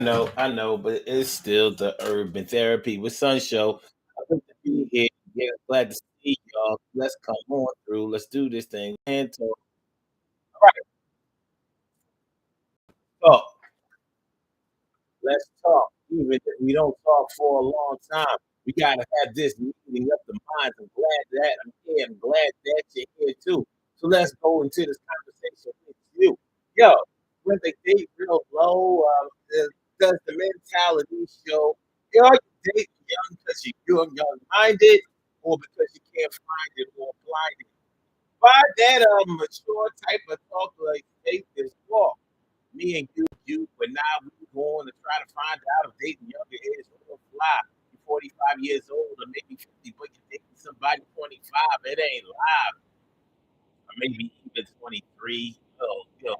No, I know, but it's still the urban therapy with Sun Show. I'm glad to be here. Yeah, glad to see y'all. Let's come on through. Let's do this thing and talk. All right, talk. Let's talk. Even if we don't talk for a long time, we gotta have this meeting up the minds. I'm glad that I'm here. I'm glad that you're here too. So let's go into this conversation with you. Yo, when the date real low, does the mentality show? Are you dating young because you're young minded, or because you can't find it, or blinded? By that mature type of talk, like take this walk. Me and you, but now we going to try to find out if dating younger is real fly. You're 45 years old or maybe 50, but you're dating somebody 25. It ain't live. Or maybe even 23.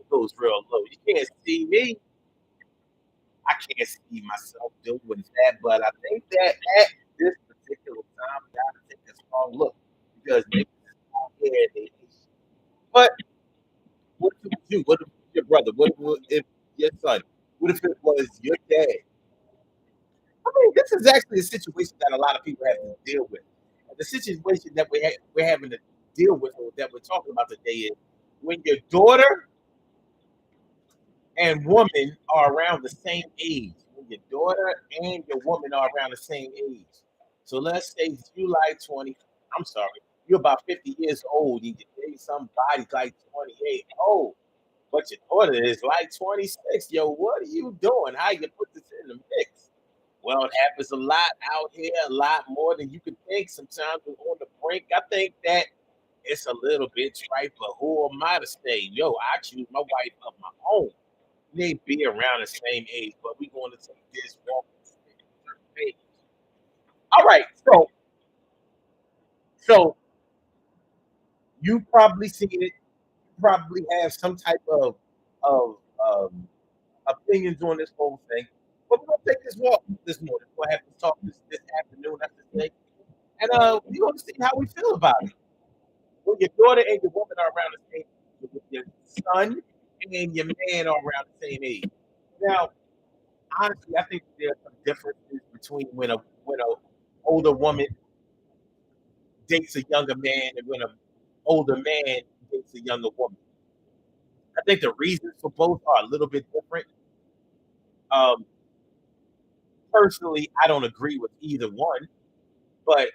Goes real low. You can't see me. I can't see myself doing that, but I think that at this particular time, we gotta take a strong look because maybe this is out here. But what if it was you? What if it was your brother? If your son? What if it was your dad? I mean, this is actually a situation that a lot of people have to deal with. And the situation that we're having to deal with, or that we're talking about today, is when your daughter and woman are around the same age. When your daughter and your woman are around the same age. So let's say you like 20. I'm sorry, you're about 50 years old. You date somebody like 28. Oh, but your daughter is like 26. Yo, what are you doing? How you put this in the mix? Well, it happens a lot out here, a lot more than you could think. Sometimes we're on the brink. I think that it's a little bit trite, but who am I to say? Yo, I choose my wife of my own. We may be around the same age, but we're going to take this walk at a certain pace. All right, so you probably seen it. You probably have some type of opinions on this whole thing. But we're gonna take this walk this morning. We're gonna have to talk this afternoon, I should say. And we're gonna see how we feel about it. When your daughter and your woman are around the same age, with your son and your man are around the same age. Now, honestly, I think there are some differences between when a older woman dates a younger man and when a older man dates a younger woman. I think the reasons for both are a little bit different. Um, Personally, I don't agree with either one, but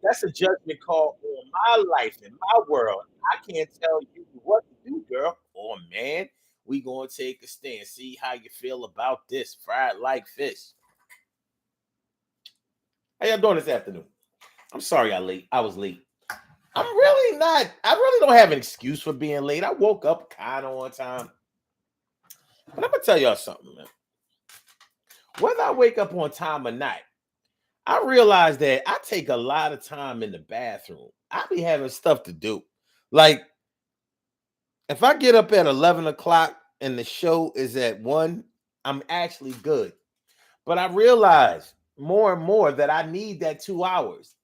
that's a judgment call on my life and my world. I can't tell you what to do, girl or man. We gonna take a stand. See how you feel about this fried like fish. How y'all doing this afternoon? I'm sorry I was late. I'm really not. I really don't have an excuse for being late. I woke up kind of on time. But I'm gonna tell y'all something, man. Whether I wake up on time or not, I realize that I take a lot of time in the bathroom. I be having stuff to do. Like if I get up at 11 o'clock and the show is at 1, I'm actually good. But I realize more and more that I need that 2 hours.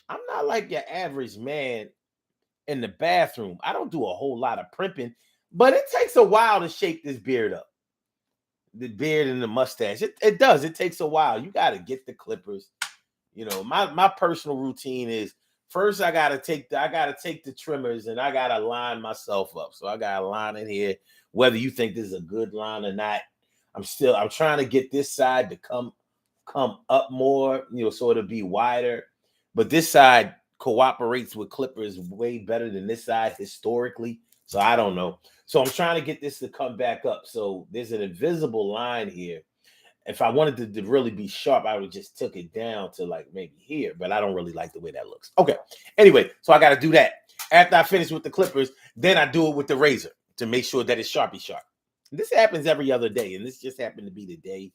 I'm not like your average man in the bathroom. I don't do a whole lot of primping, but it takes a while to shape this beard up. The beard and the mustache. It does. It takes a while. You got to get the clippers. My personal routine is first I gotta take the trimmers and I gotta line myself up. So I gotta line it here. Whether you think this is a good line or not, I'm trying to get this side to come up more, so it'll be wider. But this side cooperates with clippers way better than this side historically. So I don't know. So I'm trying to get this to come back up. So there's an invisible line here. If I wanted to really be sharp, I would just took it down to like maybe here, but I don't really like the way that looks. Okay. Anyway, so I got to do that. After I finish with the clippers, then I do it with the razor to make sure that it's sharpy sharp. This happens every other day, and this just happened to be the day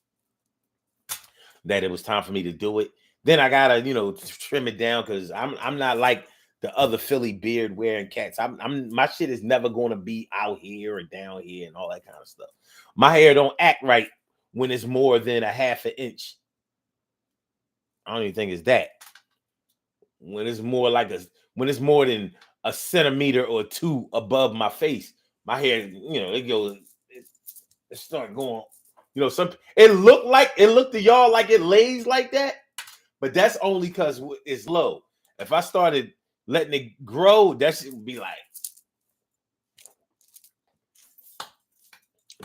that it was time for me to do it. Then I gotta, trim it down because I'm not like the other Philly beard wearing cats. I'm my shit is never gonna be out here or down here and all that kind of stuff. My hair don't act right when it's more than a half an inch. I don't even think it's that. When it's more like when it's more than a centimeter or two above my face, my hair, it goes, it start going. Some it looked to y'all like it lays like that, but that's only because it's low. If I started letting it grow, that should be like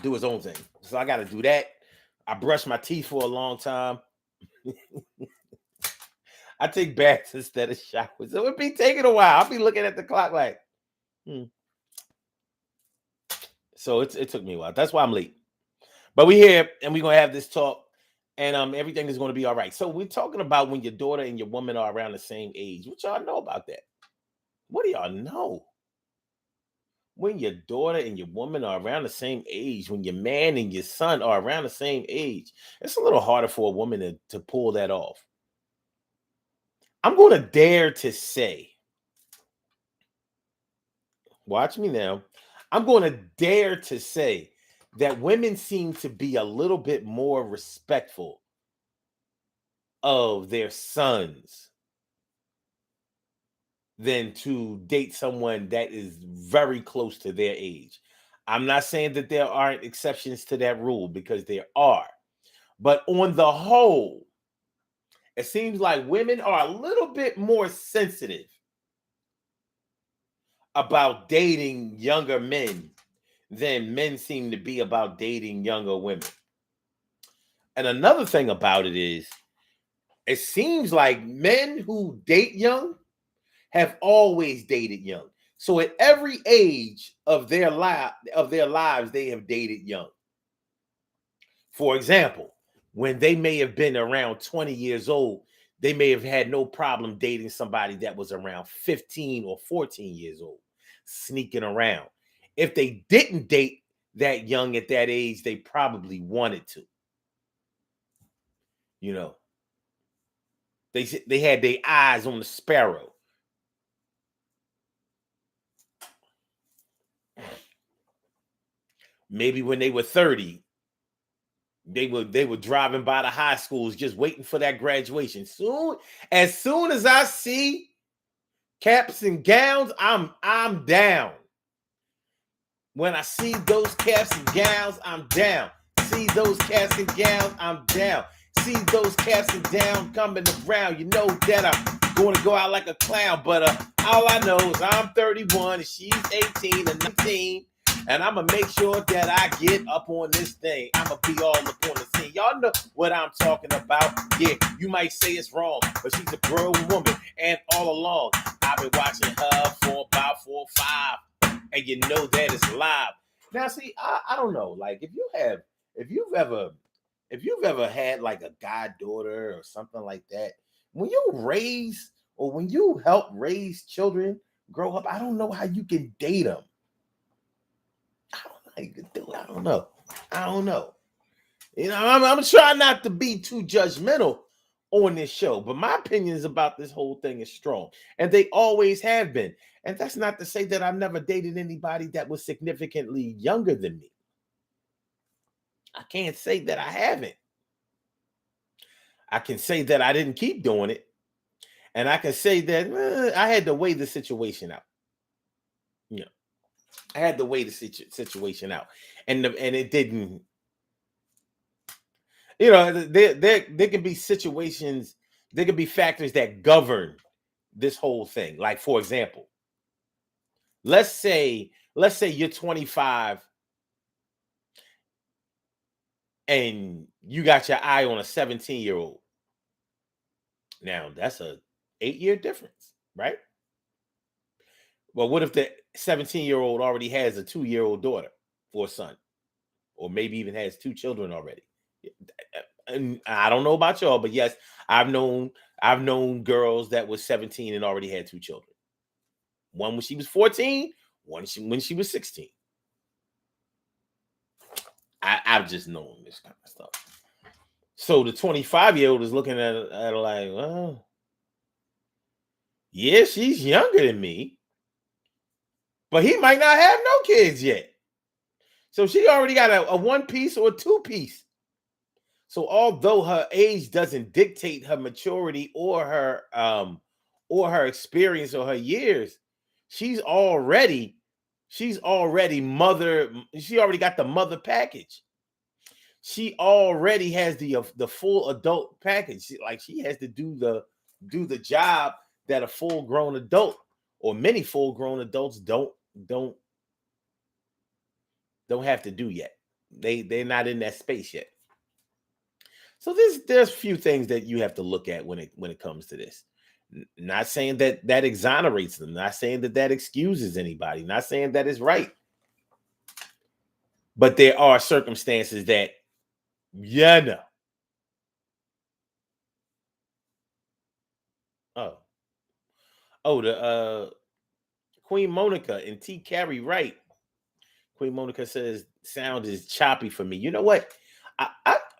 do its own thing. So I got to do that. I brush my teeth for a long time. I take baths instead of showers. So it be taking a while. I'll be looking at the clock like, So it took me a while. That's why I'm late. But we here and we're gonna have this talk, and everything is gonna be all right. So we're talking about when your daughter and your woman are around the same age. What y'all know about that? What do y'all know? When your daughter and your woman are around the same age, when your man and your son are around the same age, it's a little harder for a woman to pull that off. I'm gonna dare to say, watch me now. I'm gonna dare to say that women seem to be a little bit more respectful of their sons than to date someone that is very close to their age. I'm not saying that there aren't exceptions to that rule, because there are. But on the whole, it seems like women are a little bit more sensitive about dating younger men than men seem to be about dating younger women. And another thing about it is, it seems like men who date young have always dated young. So at every age of their lives, they have dated young. For example, when they may have been around 20 years old, they may have had no problem dating somebody that was around 15 or 14 years old, sneaking around. If they didn't date that young at that age, they probably wanted to. You know, they had their eyes on the sparrow. Maybe when they were 30, they were driving by the high schools just waiting for that graduation. As soon as I see caps and gowns, I'm down. When I see those caps and gowns, I'm down. See those caps and gowns, I'm down. See those caps and gowns coming around. You know that I'm going to go out like a clown. But all I know is I'm 31 and she's 18 and 19. And I'm going to make sure that I get up on this thing. I'm going to be all up on the scene. Y'all know what I'm talking about. Yeah, you might say it's wrong, but she's a grown woman. And all along, I've been watching her for about 4 or 5. And you know that it's live. Now, see, I don't know. Like, if you've ever had like a goddaughter or something like that, when you raise or when you help raise children grow up, I don't know how you can date them. I don't know how you can do it. I don't know. I'm trying not to be too judgmental on this show, but my opinions about this whole thing is strong, and they always have been. And that's not to say that I've never dated anybody that was significantly younger than me. I can't say that I haven't. I can say that I didn't keep doing it, and I can say that I had to weigh the situation out. I had to weigh the situation out, and it didn't. There can be situations, there can be factors that govern this whole thing. Like, for example, let's say you're 25 and you got your eye on a 17-year-old. Now, that's a 8-year difference, right? Well, what if the 17-year-old already has a 2-year-old daughter or son, or maybe even has 2 children already? And I don't know about y'all, but yes, I've known girls that was 17 and already had 2 children. One when she was 14, one when she was 16. I've just known this kind of stuff. So the 25-year-old is looking at her like, well, yeah, she's younger than me, but he might not have no kids yet. So she already got a 1-piece or a 2-piece. So although her age doesn't dictate her maturity or her experience or her years, she's already mother. She already got the mother package. she already has the full adult package. She has to do the job that a full grown adult or many full grown adults don't have to do yet. They're not in that space yet. So there's few things that you have to look at when it comes to this. Not saying that exonerates them. Not saying that excuses anybody. Not saying that is right. But there are circumstances that no. Oh, the Queen Monica and T. Carey Wright. Queen Monica says sound is choppy for me. You know what?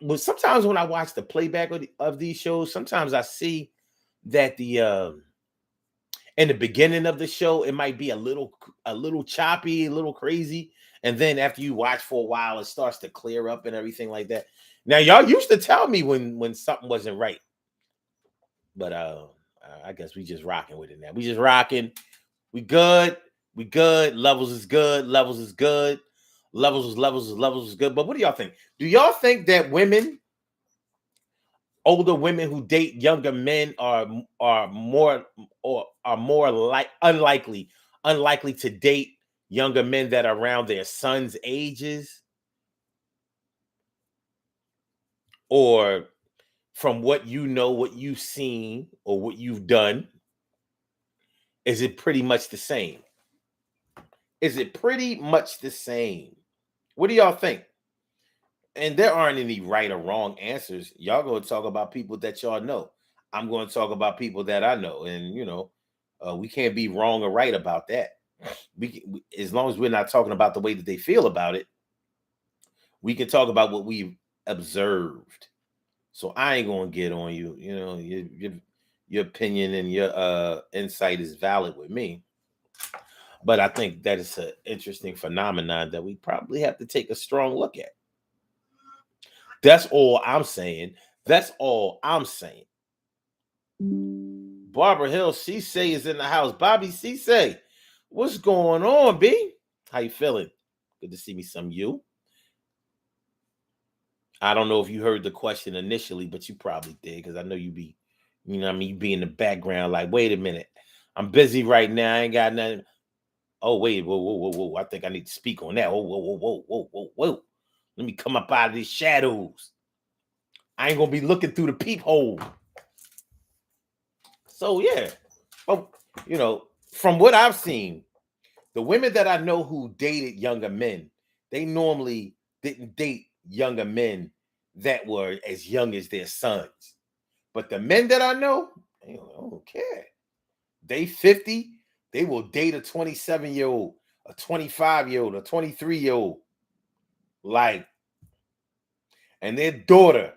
Well, sometimes when I watch the playback of these shows, sometimes I see that the in the beginning of the show it might be a little choppy, a little crazy, and then after you watch for a while, it starts to clear up and everything like that. Now, y'all used to tell me when something wasn't right, but I guess we just rocking with it now. We just rocking. We good. We good. Levels is good. Levels is good. Levels is good. But what do y'all think? Do y'all think that older women who date younger men are more like unlikely to date younger men that are around their sons' ages? Or from what you know, what you've seen, or what you've done, is it pretty much the same? Is it pretty much the same? What do y'all think? And there aren't any right or wrong answers. Y'all going to talk about people that y'all know. I'm going to talk about people that I know, and we can't be wrong or right about that. As long as we're not talking about the way that they feel about it, we can talk about what we've observed. So I ain't gonna get on you. Your opinion and your insight is valid with me, but I think that is an interesting phenomenon that we probably have to take a strong look at. That's all I'm saying. That's all I'm saying. Barbara Hill, she say is in the house. Bobby C say, what's going on, B? How you feeling? Good to see me some you. I don't know if you heard the question initially, but you probably did, because I know you be, you be in the background like, wait a minute, I'm busy right now. I ain't got nothing. Oh, wait, whoa. I think I need to speak on that. Whoa. Let me come up out of these shadows. I ain't gonna be looking through the peephole. So yeah. Oh, from what I've seen, the women that I know who dated younger men, they normally didn't date younger men that were as young as their sons. But the men that I know, they don't care. They 50, they will date a 27-year-old, a 25-year-old, a 23-year-old. Like, and their daughter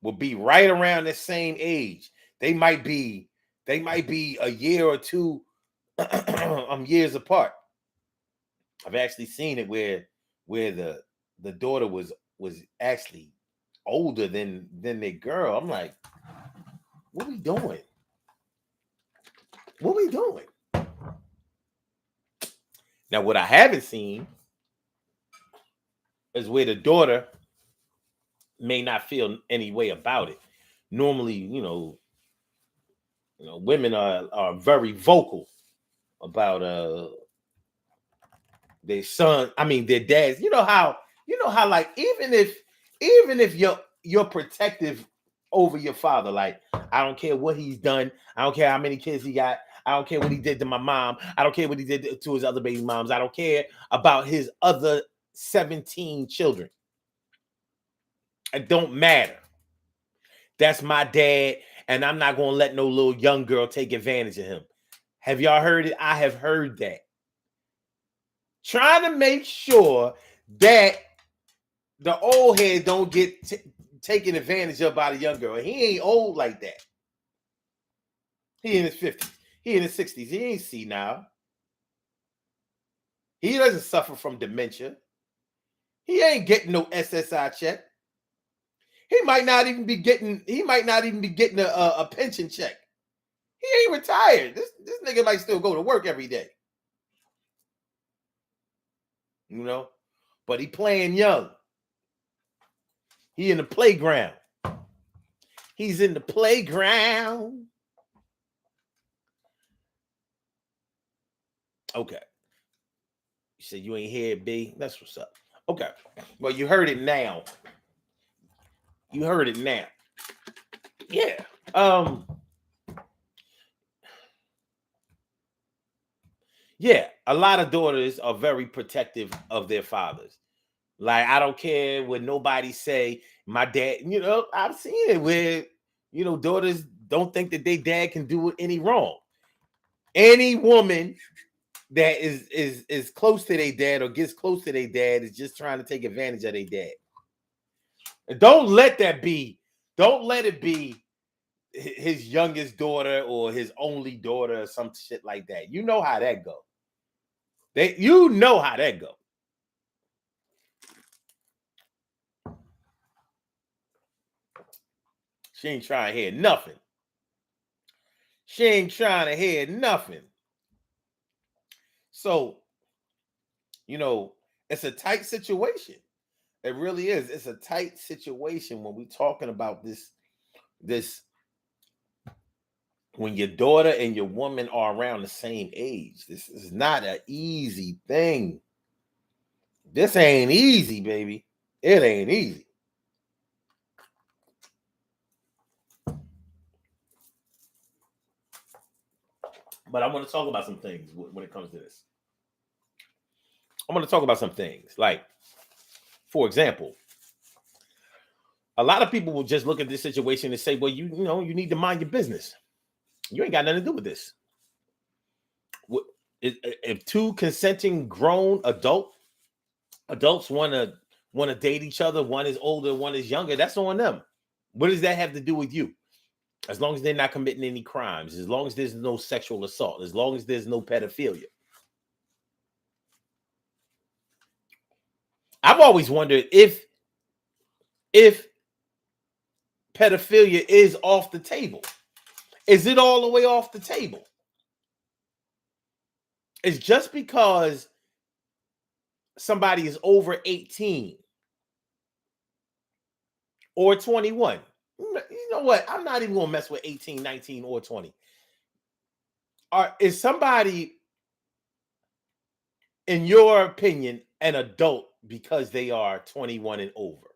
will be right around the same age. They might be a year or two years apart. I've actually seen it where the daughter was actually older than their girl. I'm like, what we doing? What we doing? Now, what I haven't seen is where the daughter may not feel any way about it. Normally, women are very vocal about their son. I mean, their dads. You know how like even if you're protective over your father, like, I don't care what he's done. I don't care how many kids he got. I don't care what he did to my mom. I don't care what he did to his other baby moms. I don't care about his other 17 children. It don't matter. That's my dad, and I'm not gonna let no little young girl take advantage of him. Have y'all heard it? I have heard that. Trying to make sure that the old head don't get taken advantage of by the young girl. He ain't old like that. He in his 50s. He in his 60s. He ain't see now. He doesn't suffer from dementia. He ain't getting no SSI check. He might not even be getting a pension check. He ain't retired. This nigga might still go to work every day. But he playing young. He in the playground. He's in the playground. Okay. You said you ain't hear it, B. That's what's up. Okay. Well, you heard it now. You heard it now. Yeah. Yeah, a lot of daughters are very protective of their fathers. Like, I don't care what nobody say. My dad, I've seen it where, daughters don't think that their dad can do any wrong. Any woman that is close to their dad or gets close to their dad is just trying to take advantage of their dad. And don't let it be his youngest daughter or his only daughter or some shit like that. You know how that go. You know how that go. She ain't trying to hear nothing. She ain't trying to hear nothing. So, it's a tight situation. It really is. It's a tight situation when we're talking about this when your daughter and your woman are around the same age. This is not an easy thing. This ain't easy, baby. It ain't easy. But I want to talk about some things when it comes to this. I'm going to talk about some things. Like, for example, a lot of people will just look at this situation and say, well, you need to mind your business. You ain't got nothing to do with this. If two consenting grown adults want to date each other, one is older, one is younger, that's on them. What does that have to do with you? As long as they're not committing any crimes, as long as there's no sexual assault, as long as there's no pedophilia. I've always wondered if pedophilia is off the table. Is it all the way off the table? It's just because somebody is over 18 or 21. You know what? I'm not even going to mess with 18, 19, or 20. Is somebody, in your opinion, an adult because they are 21 and over?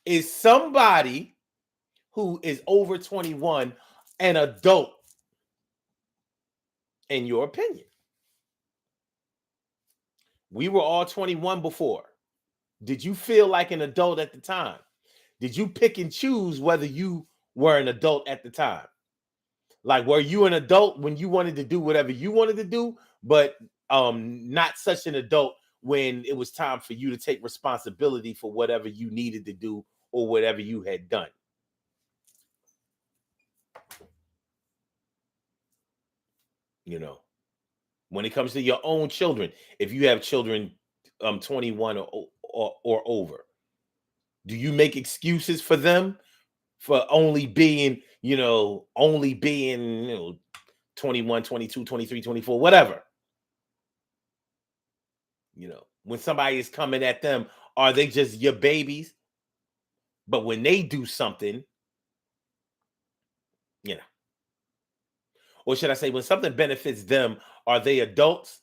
Is somebody who is over 21 an adult in your opinion? We were all 21 before. Did you feel like an adult at the time? Did you pick and choose whether you were an adult at the time? Like, were you an adult when you wanted to do whatever you wanted to do, but not such an adult when it was time for you to take responsibility for whatever you needed to do or whatever you had done? When it comes to your own children, if you have children 21 or over, do you make excuses for them for only being 21, 22, 23, 24, whatever? When somebody is coming at them, are they just your babies? But when they do something, or should I say, when something benefits them, are they adults?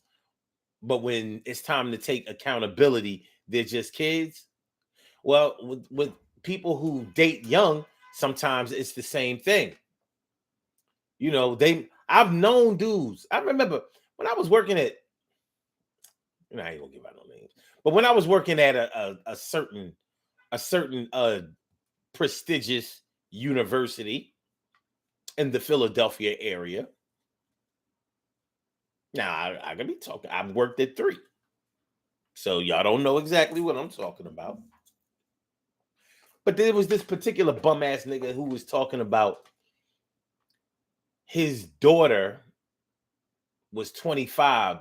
But when it's time to take accountability, they're just kids? Well, with people who date young, sometimes it's the same thing. I've known dudes. I remember when I was working at, I ain't gonna give out no names, but when I was working at a certain prestigious university in the Philadelphia area. Now I can be talking. I've worked at 3, so y'all don't know exactly what I'm talking about. But there was this particular bum ass nigga who was talking about his daughter was 25,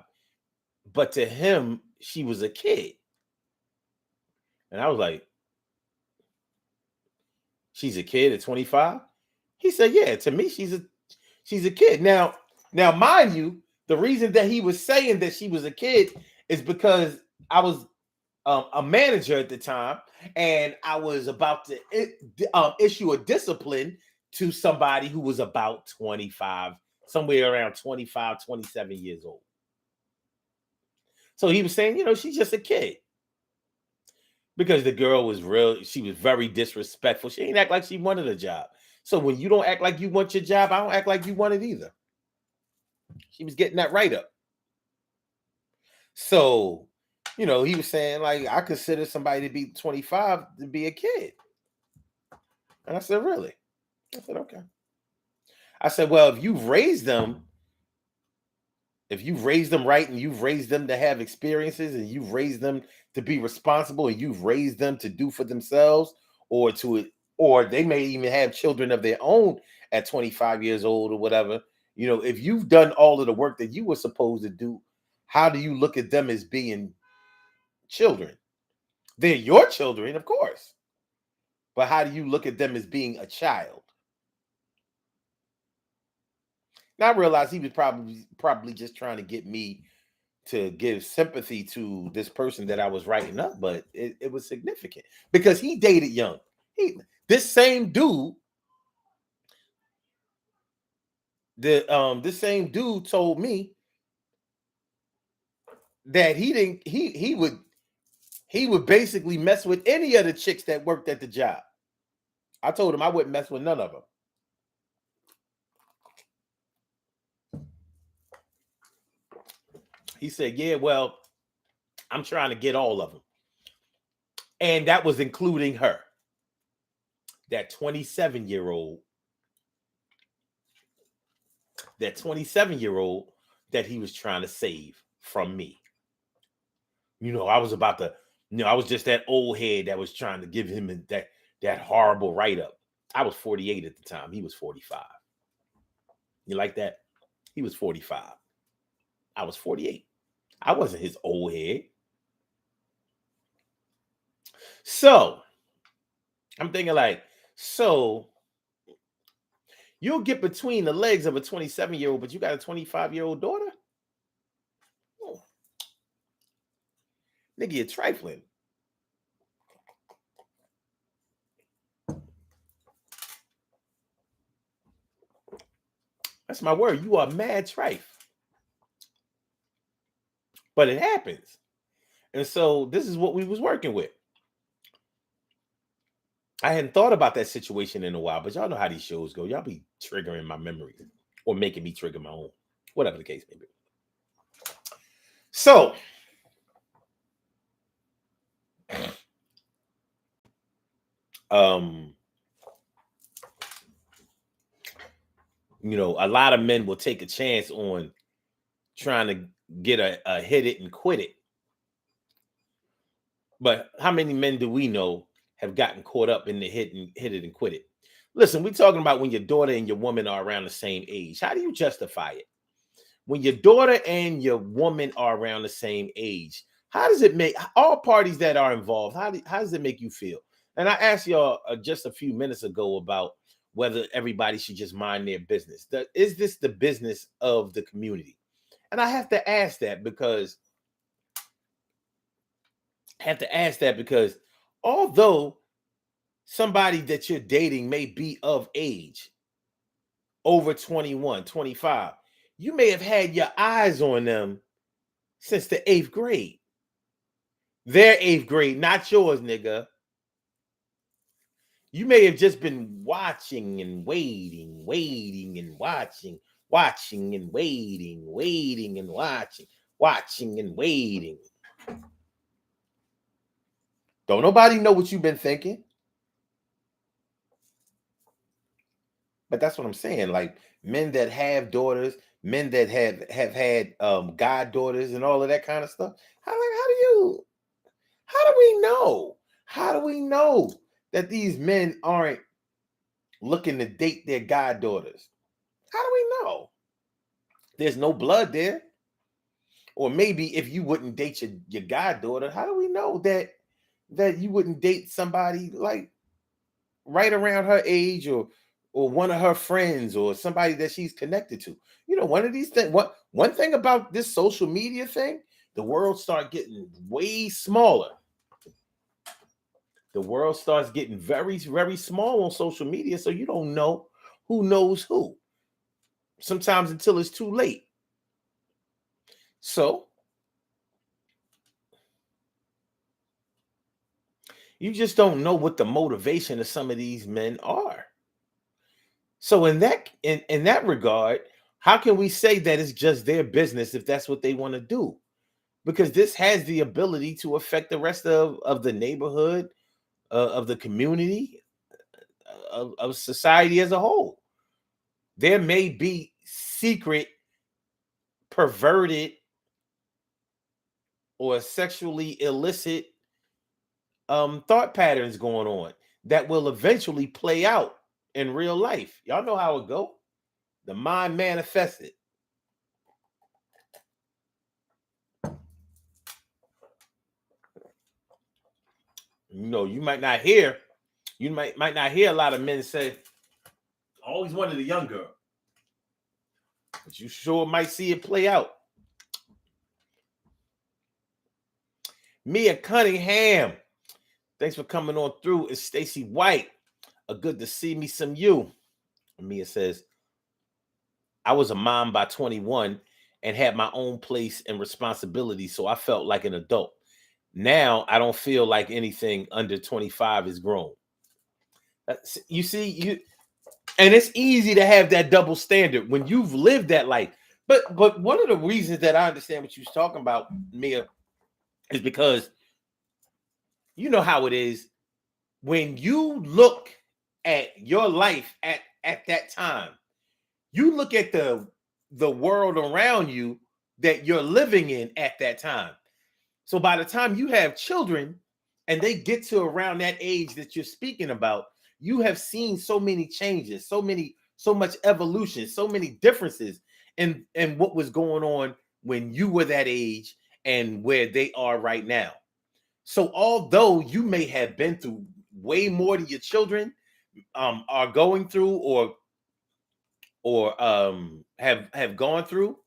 but to him she was a kid, and I was like, she's a kid at 25? He said, yeah, to me she's a kid. Now, mind you, the reason that he was saying that she was a kid is because I was a manager at the time, and I was about to issue a discipline to somebody who was about 25, somewhere around 25, 27 years old. So he was saying, she's just a kid. Because the girl was she was very disrespectful. She ain't act like she wanted a job. So when you don't act like you want your job, I don't act like you want it either. She was getting that right up. So, he was saying, like, I consider somebody to be 25 to be a kid. And I said, really? I said, okay. I said, well, if you've raised them right, and you've raised them to have experiences, and you've raised them to be responsible, and you've raised them to do for themselves, or they may even have children of their own at 25 years old or whatever. If you've done all of the work that you were supposed to do, how do you look at them as being children? They're your children, of course. But how do you look at them as being a child? Now I realized he was probably just trying to get me to give sympathy to this person that I was writing up, but it was significant because he dated young. This same dude told me that he would basically mess with any of the chicks that worked at the job. I told him I wouldn't mess with none of them. He said, yeah, well, I'm trying to get all of them. And that was including her. That 27-year-old. That 27-year-old that he was trying to save from me. I was about to, I was just that old head that was trying to give him that horrible write-up. I was 48 at the time. He was 45. You like that? He was 45. I was 48. I wasn't his old head. So I'm thinking like, so you'll get between the legs of a 27-year-old, but you got a 25-year-old daughter? Oh. Nigga, you're trifling. That's my word. You are mad trife. But it happens. And so this is what we was working with. I hadn't thought about that situation in a while, but y'all know how these shows go. Y'all be triggering my memory or making me trigger my own, whatever the case may be. So, a lot of men will take a chance on trying to get a hit it and quit it. But how many men do we know have gotten caught up in the hit it and quit it? Listen, we're talking about when your daughter and your woman are around the same age. How do you justify it? When your daughter and your woman are around the same age, how does it make all parties that are involved? How does it make you feel? And I asked y'all just a few minutes ago about whether everybody should just mind their business. Is this the business of the community? And I have to ask that because although somebody that you're dating may be of age, over 21, 25, you may have had your eyes on them since the 8th grade. Their 8th grade, not yours, nigga. You may have just been watching and waiting and watching and waiting and watching and waiting. Don't nobody know what you've been thinking. But that's what I'm saying. Like men that have daughters, men that have had goddaughters and all of that kind of stuff. How do we know? How do we know that these men aren't looking to date their goddaughters? How do we know? There's no blood there. Or maybe if you wouldn't date your goddaughter, how do we know that you wouldn't date somebody like right around her age or one of her friends or somebody that she's connected to? One of these things. One thing about this social media thing, the world start getting way smaller. The world starts getting very, very small on social media, so you don't know who knows who. Sometimes until it's too late. So you just don't know what the motivation of some of these men are. So in that regard, how can we say that it's just their business if that's what they want to do? Because this has the ability to affect the rest of the neighborhood, of the community, of society as a whole. There may be secret, perverted, or sexually illicit thought patterns going on that will eventually play out in real life. Y'all know how it go. The mind manifests it. You know, you might not hear a lot of men say, I always wanted a young girl. But you sure might see it play out. Mia Cunningham, thanks for coming on through. It's Stacy White. A good to see me some you. Mia says, I was a mom by 21 and had my own place and responsibility, so I felt like an adult. Now I don't feel like anything under 25 is grown. You see, and it's easy to have that double standard when you've lived that life. But one of the reasons that I understand what you was talking about, Mia, is because you know how it is when you look at your life at that time. You look at the world around you that you're living in at that time. So by the time you have children and they get to around that age that you're speaking about, you have seen so many changes, so much evolution, so many differences in what was going on when you were that age and where they are right now. So although you may have been through way more than your children are going through or have gone through,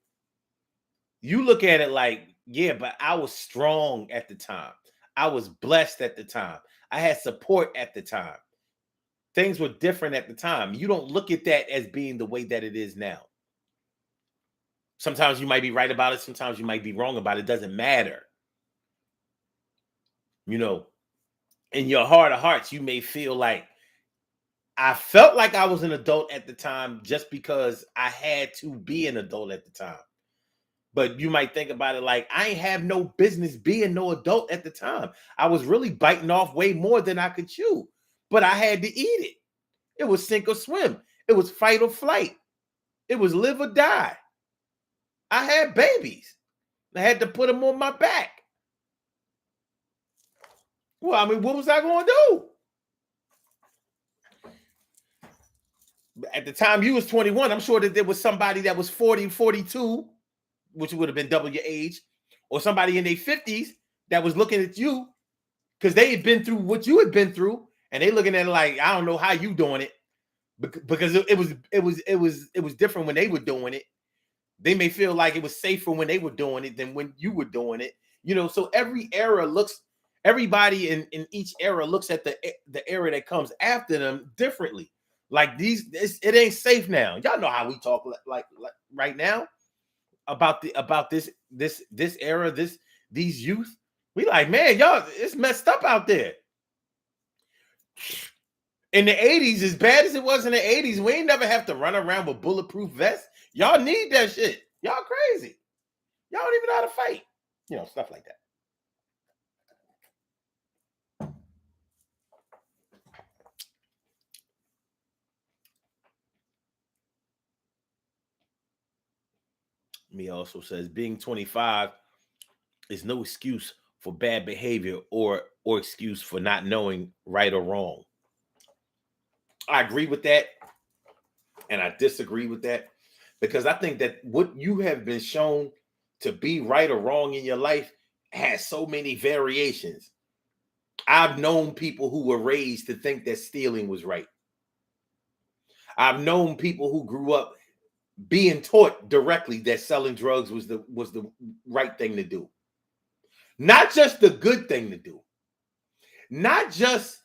you look at it like, yeah, but I was strong at the time. I was blessed at the time. I had support at the time. Things were different at the time. You don't look at that as being the way that it is now. Sometimes you might be right about it. Sometimes you might be wrong about it. It doesn't matter. You know, in your heart of hearts, you may feel like, I felt like I was an adult at the time just because I had to be an adult at the time. But you might think about it like, I ain't have no business being no adult at the time. I was really biting off way more than I could chew, but I had to eat it. It was sink or swim. It was fight or flight. It was live or die. I had babies. I had to put them on my back. Well, I mean, what was I going to do? At the time you was 21, I'm sure that there was somebody that was 40, 42, which would have been double your age, or somebody in their 50s that was looking at you because they had been through what you had been through, and they looking at it like, I don't know how you doing it, because it was different when they were doing it. They may feel like it was safer when they were doing it than when you were doing it. You know, so everybody in each era looks at the era that comes after them differently. Like it ain't safe now. Y'all know how we talk like right now about this era, these youth. We like, man, y'all, it's messed up out there. In the 80s, as bad as it was in the 80s, we ain't never have to run around with bulletproof vests. Y'all need that shit. Y'all crazy. Y'all don't even know how to fight. You know, stuff like that. Me also says being 25 is no excuse for bad behavior or excuse for not knowing right or wrong. I agree with that, and I disagree with that, because I think that what you have been shown to be right or wrong in your life has so many variations. I've known people who were raised to think that stealing was right. I've known people who grew up being taught directly that selling drugs was the right thing to do. Not just the good thing to do. not just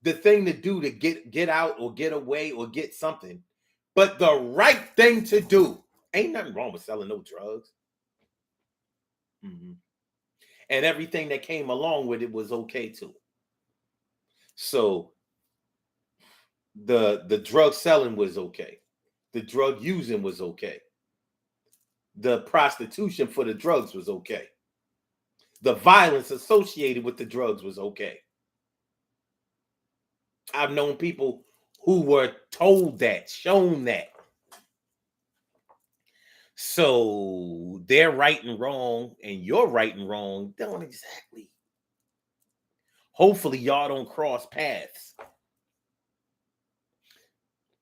the thing to do to get out or get away or get something, but the right thing to do. Ain't nothing wrong with selling no drugs. Mhm. And everything that came along with it was okay too. So the drug selling was okay. The drug using was okay. The prostitution for the drugs was okay. The violence associated with the drugs was okay. I've known people who were told that, shown that. So their right and wrong and your right and wrong don't exactly. Hopefully, y'all don't cross paths.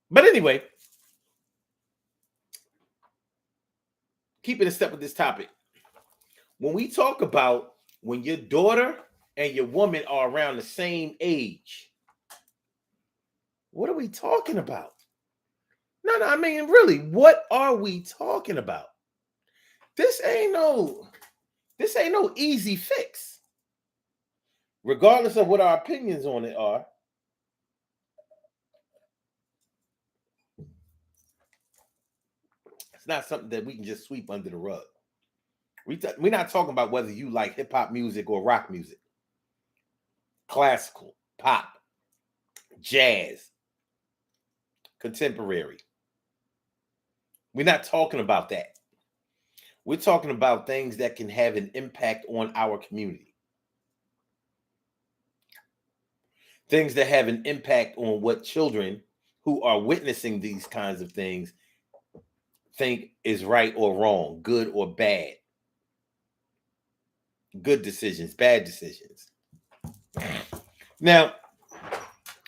But anyway, keeping a step with this topic. When we talk about when your daughter and your woman are around the same age, what are we talking about? No, I mean, really, what are we talking about? This ain't no easy fix. Regardless of what our opinions on it are, it's not something that we can just sweep under the rug. We're not talking about whether you like hip hop music or rock music, classical, pop, jazz, contemporary. We're not talking about that. We're talking about things that can have an impact on our community. Things that have an impact on what children who are witnessing these kinds of things think is right or wrong, good or bad. Good decisions, bad decisions. Now,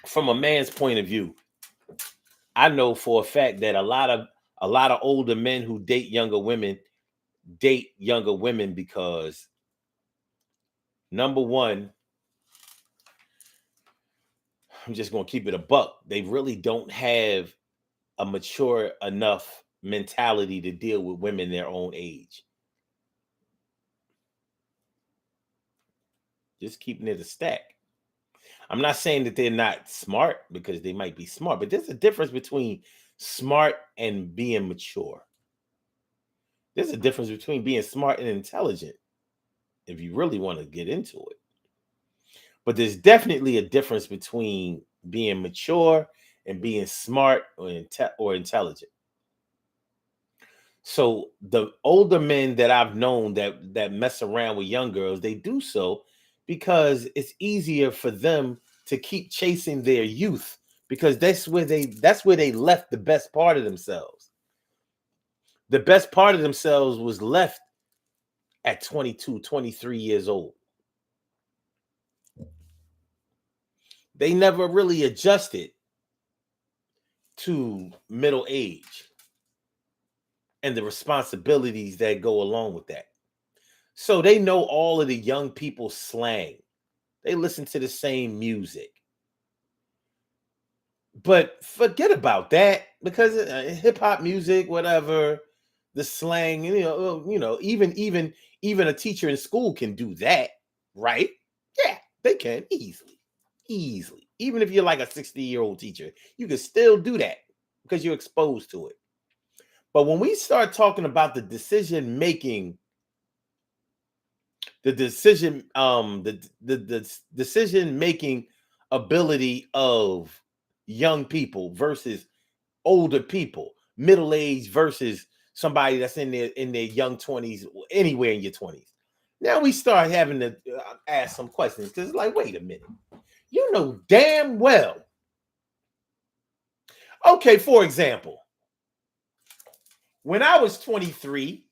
from a man's point of view, I know for a fact that a lot of older men who date younger women because number one, I'm just going to keep it a buck. They really don't have a mature enough mentality to deal with women their own age. Just keeping it a stack. I'm not saying that they're not smart, because they might be smart, but there's a difference between smart and being mature. There's a difference between being smart and intelligent, if you really want to get into it. But there's definitely a difference between being mature and being smart or intelligent. So the older men that I've known that mess around with young girls, they do so because it's easier for them to keep chasing their youth, because that's where they left the best part of themselves. The best part of themselves was left at 22, 23 years old. They never really adjusted to middle age and the responsibilities that go along with that. So they know all of the young people's slang. They listen to the same music. But forget about that, because hip hop music, whatever, the slang, even a teacher in school can do that, right? Yeah, they can easily. Even if you're like a 60-year-old teacher, you can still do that because you're exposed to it. But when we start talking about the decision making, the decision making ability of young people versus older people, middle age versus somebody that's in their young 20s, anywhere in your 20s. Now we start having to ask some questions, because it's like, wait a minute, you know damn well. Okay, for example, when I was 23,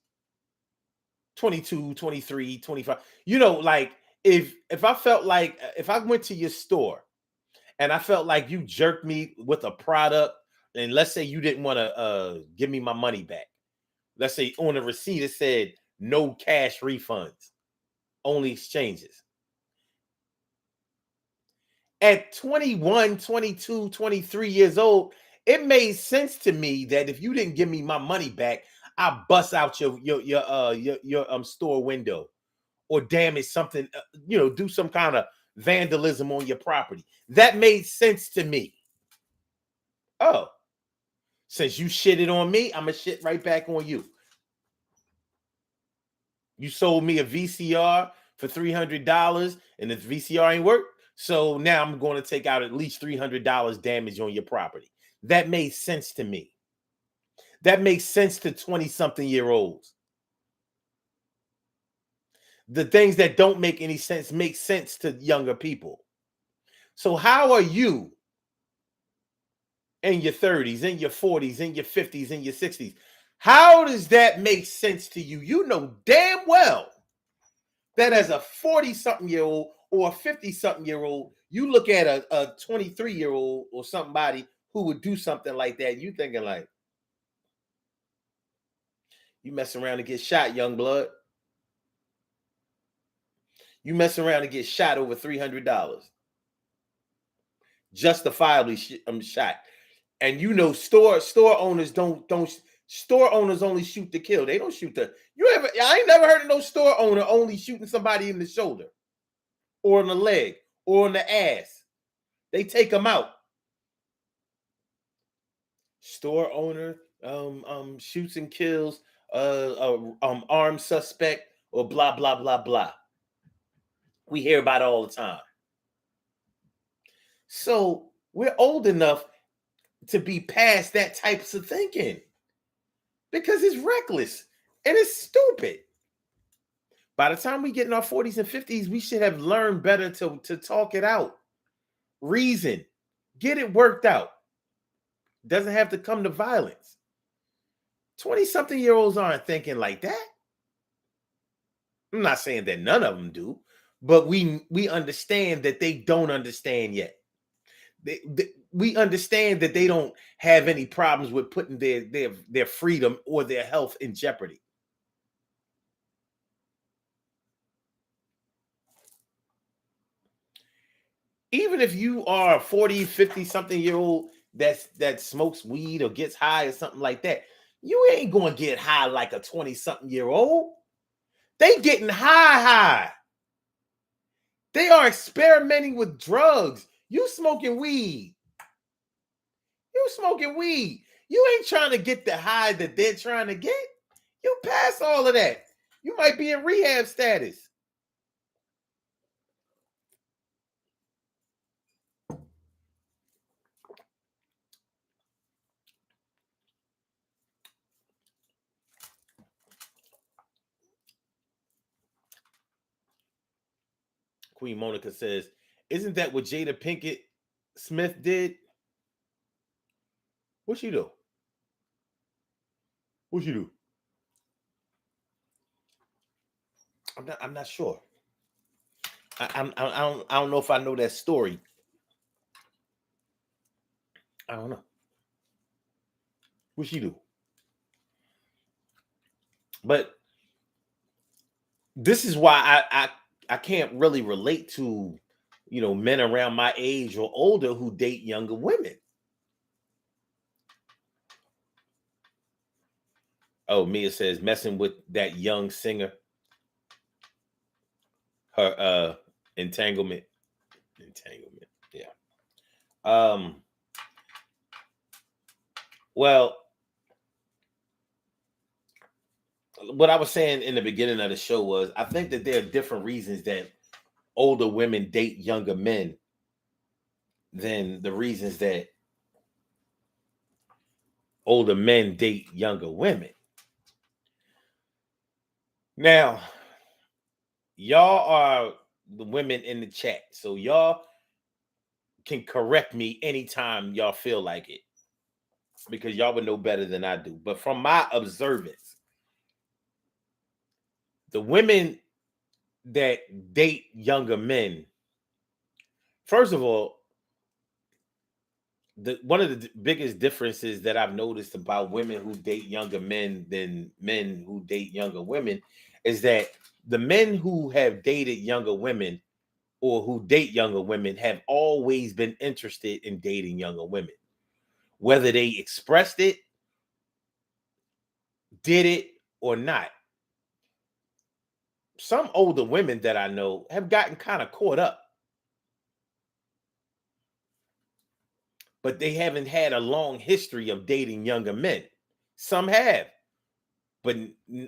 22, 23, 25, like if I felt like, if I went to your store and I felt like you jerked me with a product, and let's say you didn't want to give me my money back. Let's say on the receipt it said no cash refunds, only exchanges. At 21, 22, 23 years old, it made sense to me that if you didn't give me my money back, I bust out your store window, or damage something, do some kind of vandalism on your property. That made sense to me. Oh, since you shitted on me, I'm gonna shit right back on you. You sold me a VCR for $300 and the VCR ain't work. So now I'm going to take out at least $300 damage on your property. That made sense to me. That makes sense to 20-something-year-olds. The things that don't make any sense make sense to younger people. So how are you in your 30s, in your 40s, in your 50s, in your 60s? How does that make sense to you? You know damn well that as a 40-something-year-old or a 50-something-year-old, you look at a 23-year-old or somebody who would do something like that, you thinking like, you messing around to get shot, young blood. You messing around to get shot over $300. Justifiably shot. And you know store owners don't store owners only shoot to kill. They don't shoot to I ain't never heard of no store owner only shooting somebody in the shoulder or in the leg or in the ass. They take them out. Store owner shoots and kills armed suspect or blah blah blah blah. We hear about it all the time. So we're old enough to be past that types of thinking because it's reckless and it's stupid. By the time we get in our 40s and 50s, we should have learned better to talk it out, reason, get it worked out. Doesn't have to come to violence. 20-something-year-olds aren't thinking like that. I'm not saying that none of them do, but we understand that they don't understand yet. We understand that they don't have any problems with putting their freedom or their health in jeopardy. Even if you are a 40, 50-something-year-old that smokes weed or gets high or something like that, you ain't going to get high like a 20-something-year-old. They getting high. They are experimenting with drugs. You smoking weed. You ain't trying to get the high that they're trying to get. You pass all of that. You might be in rehab status. Queen Monica says, isn't that what Jada Pinkett Smith did? What she do? I'm not sure. I don't know if I know that story. I don't know. What she do? But this is why I can't really relate to, men around my age or older who date younger women. Oh, Mia says messing with that young singer. Her entanglement. Yeah. Well, what I was saying in the beginning of the show was I think that there are different reasons that older women date younger men than the reasons that older men date younger women. Now, y'all are the women in the chat, so y'all can correct me anytime y'all feel like it because y'all would know better than I do. But from my observance, the women that date younger men, first of all, one of the biggest differences that I've noticed about women who date younger men than men who date younger women is that the men who have dated younger women or who date younger women have always been interested in dating younger women, whether they expressed it, did it, or not. Some older women that I know have gotten kind of caught up but they haven't had a long history of dating younger men. Some have, but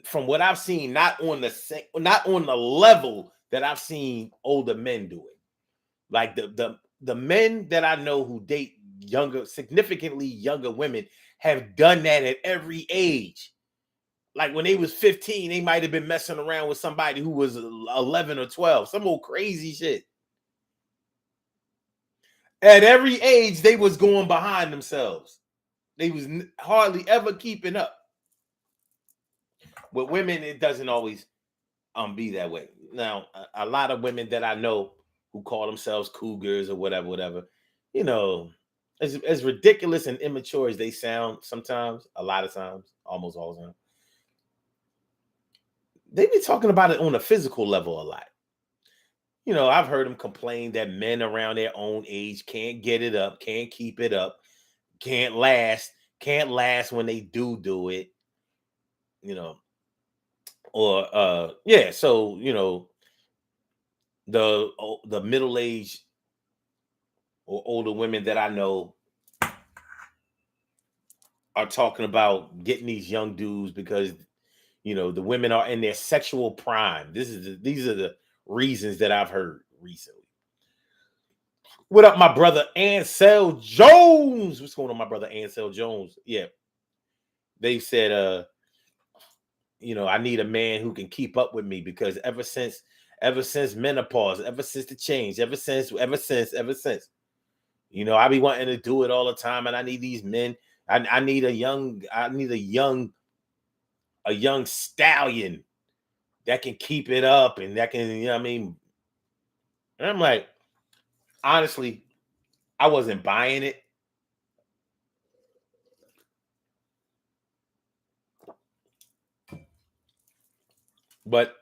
from what I've seen, not on the level that I've seen older men do it. Like the men that I know who date younger, significantly younger women have done that at every age. Like when they was 15, they might have been messing around with somebody who was 11 or 12, some old crazy shit. At every age, they was going behind themselves. They was hardly ever keeping up. With women, it doesn't always be that way. Now, a lot of women that I know who call themselves cougars or whatever, you know, as ridiculous and immature as they sound sometimes, a lot of times, almost all the time, they be talking about it on a physical level a lot. You know, I've heard them complain that men around their own age can't get it up, can't keep it up, can't last when they do it, you know. Or yeah, so you know, the middle-aged or older women that I know are talking about getting these young dudes because you know the women are in their sexual prime. These are the reasons that I've heard recently. What up, my brother Ansel Jones? What's going on, my brother Ansel Jones? Yeah, they said, you know, I need a man who can keep up with me because ever since menopause, ever since the change, ever since, you know, I be wanting to do it all the time, and I need these men. I need a young stallion that can keep it up and that can, you know what I mean? And I'm like, honestly, I wasn't buying it. But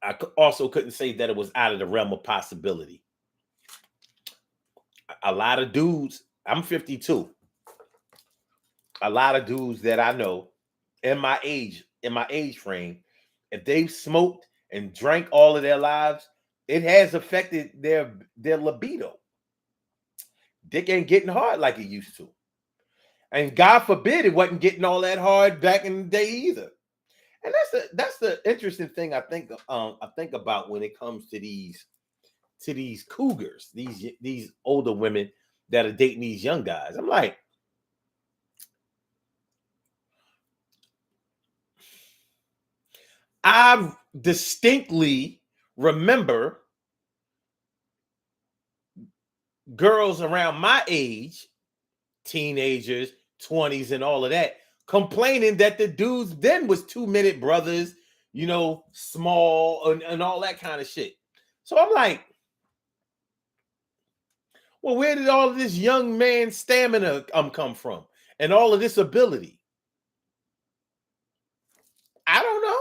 I also couldn't say that it was out of the realm of possibility. A lot of dudes, I'm 52. A lot of dudes that I know in my age frame, if they've smoked and drank all of their lives, it has affected their libido. Dick ain't getting hard like it used to. And God forbid it wasn't getting all that hard back in the day either. And that's the interesting thing I think about when it comes to these cougars, these older women that are dating these young guys. I'm like, I distinctly remember girls around my age, teenagers, 20s, and all of that, complaining that the dudes then was 2-minute brothers, you know, small and all that kind of shit. So I'm like, well, where did all of this young man stamina come from? And all of this ability? I don't know.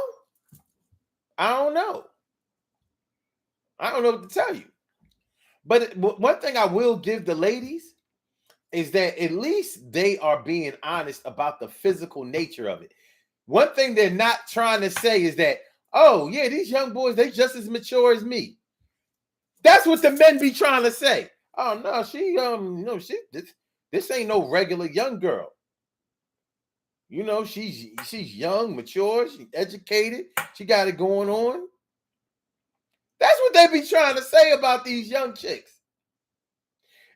I don't know. I don't know what to tell you. But one thing I will give the ladies is that at least they are being honest about the physical nature of it. One thing they're not trying to say is that, oh yeah, these young boys, they just as mature as me. That's what the men be trying to say. Oh no, she no, this ain't no regular young girl. You know, she's young, mature, she's educated, she got it going on. That's what they be trying to say about these young chicks.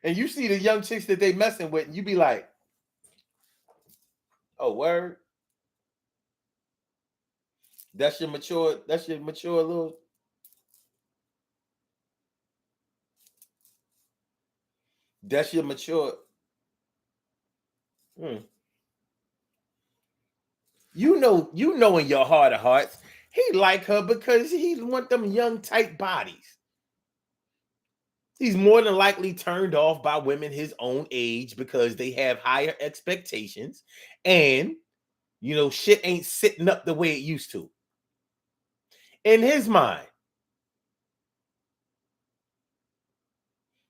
And you see the young chicks that they messing with, and you be like, oh, word. That's your mature little. That's your mature. Hmm. You know in your heart of hearts, he like her because he want them young, tight bodies. He's more than likely turned off by women his own age because they have higher expectations and you know shit ain't sitting up the way it used to. In his mind.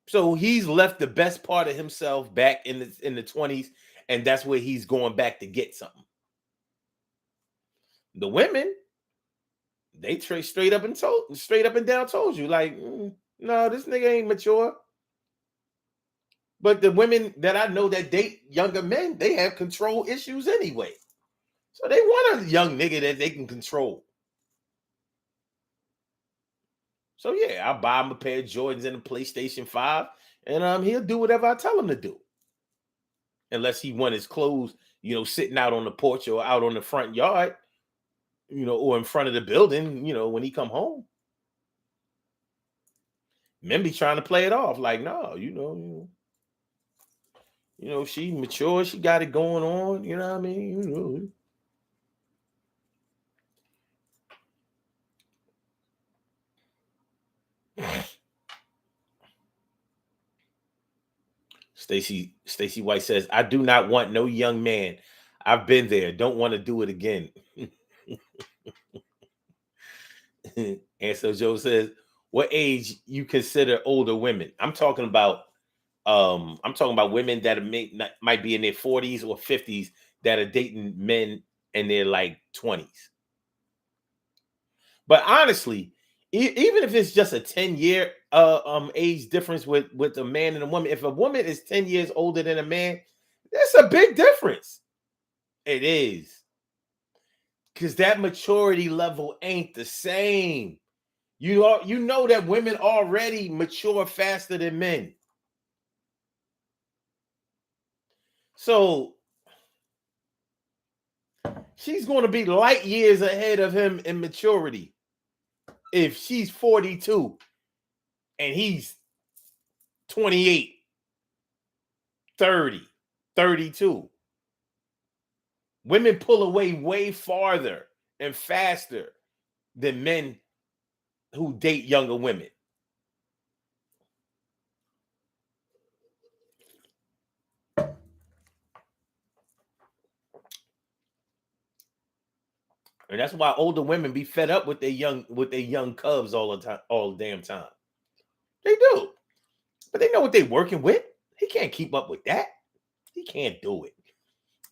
So he's left the best part of himself back in the 20s, and that's where he's going back to get something. The women, they straight up and down told you, like, no, this nigga ain't mature. But the women that I know that date younger men, they have control issues anyway. So they want a young nigga that they can control. So yeah, I'll buy him a pair of Jordans and a PlayStation 5, and he'll do whatever I tell him to do. Unless he want his clothes, sitting out on the porch or out on the front yard, or in front of the building, when he come home. Men be trying to play it off like, no, she mature, she got it going on, you know what I mean? Stacy White says, I do not want no young man. I've been there. Don't want to do it again. And so Joe says, what age you consider older women? I'm talking about women that might be in their 40s or 50s that are dating men in their like 20s. But honestly, even if it's just a 10-year age difference with a man and a woman, if a woman is 10 years older than a man, that's a big difference. It is. Because that maturity level ain't the same. You know that women already mature faster than men. So she's going to be light years ahead of him in maturity. If she's 42 and he's 28, 30, 32. Women pull away way farther and faster than men who date younger women. And that's why older women be fed up with their young cubs all the damn time. They do. But they know what they're working with. He can't keep up with that. He can't do it.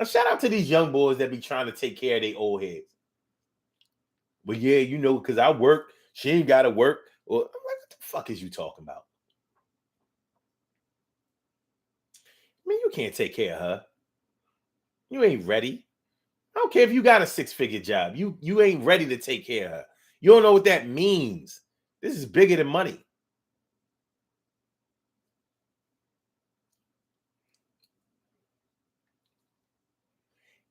A shout out to these young boys that be trying to take care of their old heads. But yeah, because I work, she ain't got to work. Well, I'm like, what the fuck is you talking about? I mean, you can't take care of her. You ain't ready. I don't care if you got a 6-figure job. You ain't ready to take care of her. You don't know what that means. This is bigger than money.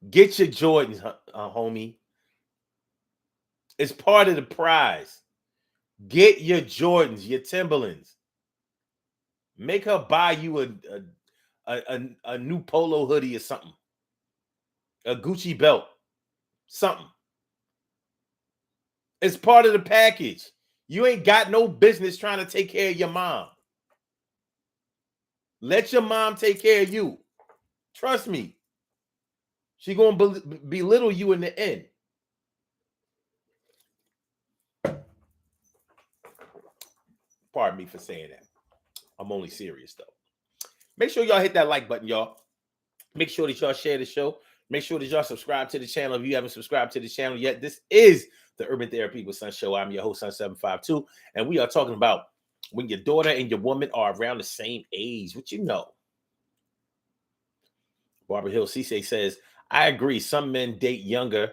Get your Jordans, homie. It's part of the prize. Get your Jordans, your Timberlands. Make her buy you a new polo hoodie or something. A Gucci belt. Something. It's part of the package. You ain't got no business trying to take care of your mom. Let your mom take care of you. Trust me. She gonna belittle you in the end. Pardon me for saying that. I'm only serious though. Make sure y'all hit that like button, y'all. Make sure that y'all share the show. Make sure that y'all subscribe to the channel if you haven't subscribed to the channel yet. This is the Urban Therapy with Sun Show. I'm your host, Sun752, and we are talking about when your daughter and your woman are around the same age. What you know? Barbara Hill Cisse says, I agree. Some men date younger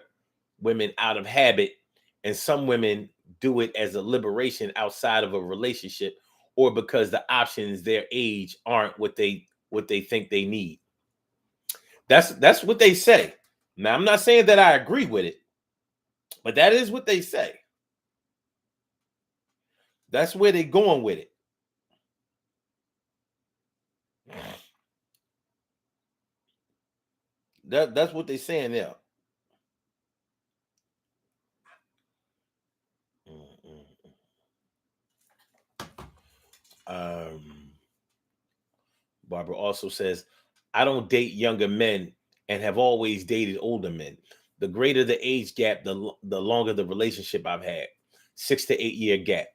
women out of habit, and some women do it as a liberation outside of a relationship or because the options their age aren't what they think they need. That's what they say. Now, I'm not saying that I agree with it, but that is what they say. That's where they're going with it. That's what they're saying there. Barbara also says, I don't date younger men and have always dated older men. The greater the age gap, the longer the relationship I've had. 6 to 8 year gap.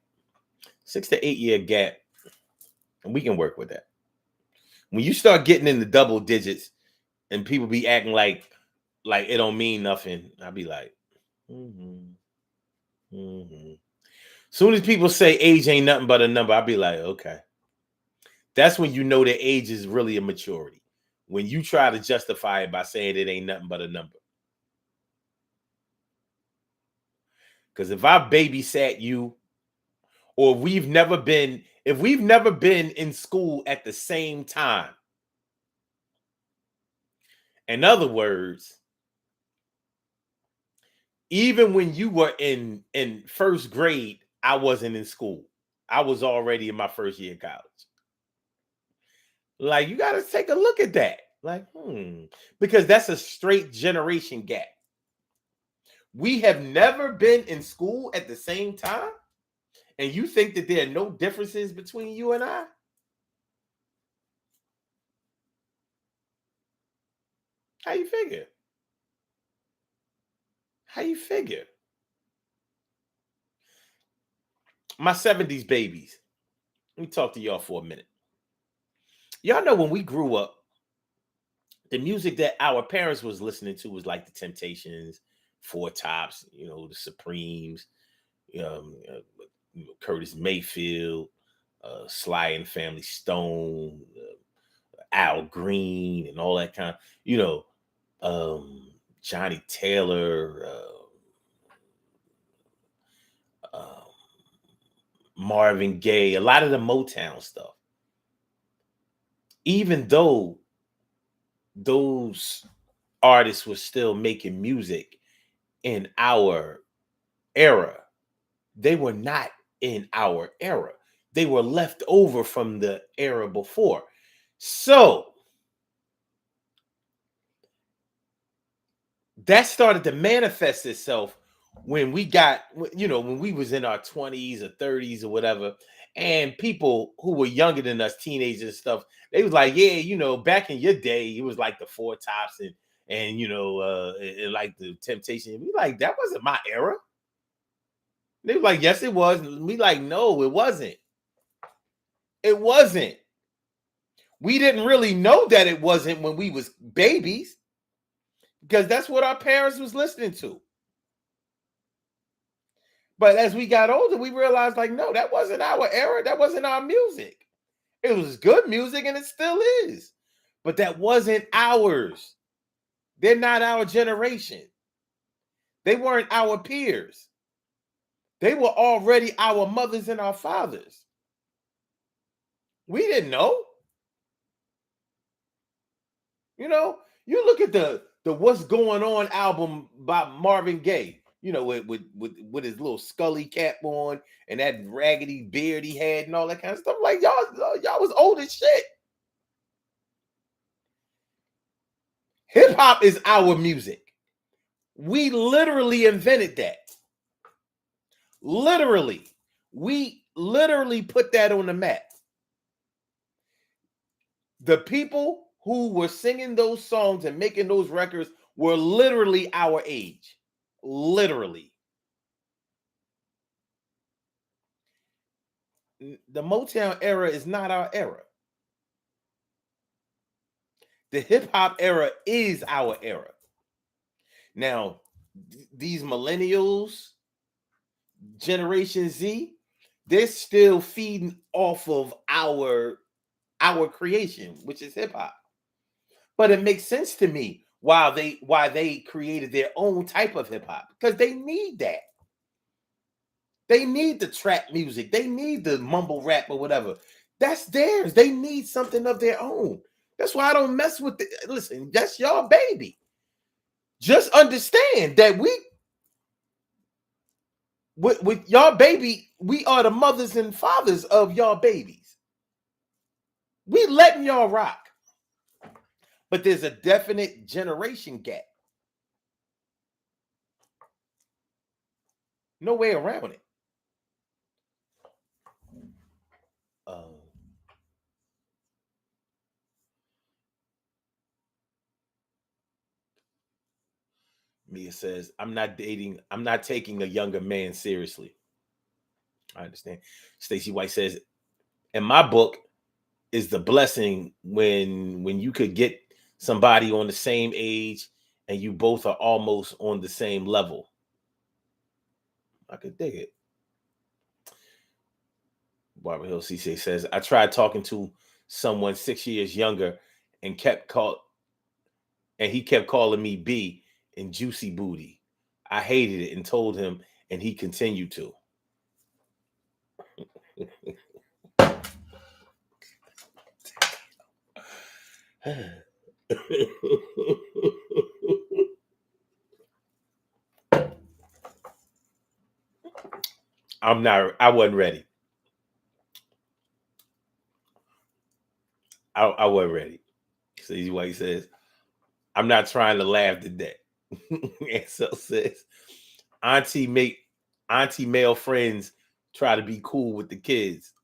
6 to 8 year gap. And we can work with that. When you start getting in the double digits and people be acting like it don't mean nothing, I'll be like, Soon as people say age ain't nothing but a number, I'll be like, okay. That's when you know their age is really a maturity. When you try to justify it by saying it ain't nothing but a number. Because if I babysat you, or if we've never been in school at the same time, in other words, even when you were in first grade, I wasn't in school. I was already in my first year of college. Like, you got to take a look at that. Like, because that's a straight generation gap. We have never been in school at the same time, and you think that there are no differences between you and I? How you figure? How you figure? My 70s babies. Let me talk to y'all for a minute. Y'all know when we grew up, the music that our parents was listening to was like the Temptations, Four Tops, the Supremes, Curtis Mayfield, Sly and Family Stone, Al Green, and all that kind. Johnny Taylor, uh, Marvin Gaye, a lot of the Motown stuff. Even though those artists were still making music in our era, they were not in our era. They were left over from the era before. So that started to manifest itself when we got, when we was in our 20s or 30s or whatever, and people who were younger than us, teenagers and stuff, they was like, yeah, back in your day, it was like the Four Tops and like the Temptation. We like, that wasn't my era. They were like, yes, it was. And we like, no, it wasn't. It wasn't. We didn't really know that it wasn't when we was babies, because that's what our parents was listening to. But as we got older, we realized, like, no, that wasn't our era. That wasn't our music. It was good music, and it still is. But that wasn't ours. They're not our generation. They weren't our peers. They were already our mothers and our fathers. We didn't know. You look at the What's Going On album by Marvin Gaye, with his little scully cap on and that raggedy beard he had and all that kind of stuff. Like, y'all was old as shit. Hip hop is our music. We literally invented that. Literally. We literally put that on the map. The people who were singing those songs and making those records were literally our age. Literally. The Motown era is not our era. The hip hop era is our era. Now, these millennials, Generation Z, they're still feeding off of our creation, which is hip hop. But it makes sense to me why they created their own type of hip hop, because they need that. They need the trap music. They need the mumble rap or whatever. That's theirs. They need something of their own. That's why I don't mess with it. Listen, that's y'all baby. Just understand that with y'all baby, we are the mothers and fathers of y'all babies. We letting y'all rock. But there's a definite generation gap. No way around it. Mia says, I'm not taking a younger man seriously. I understand. Stacey White says, in my book, is the blessing when you could get somebody on the same age and you both are almost on the same level. I could dig it. Barbara Hill CC says, I tried talking to someone 6 years younger and he kept calling me B and Juicy Booty. I hated it and told him, and he continued to. I wasn't ready. I wasn't ready. See what he says? I'm not trying to laugh today. And so says, auntie male friends try to be cool with the kids.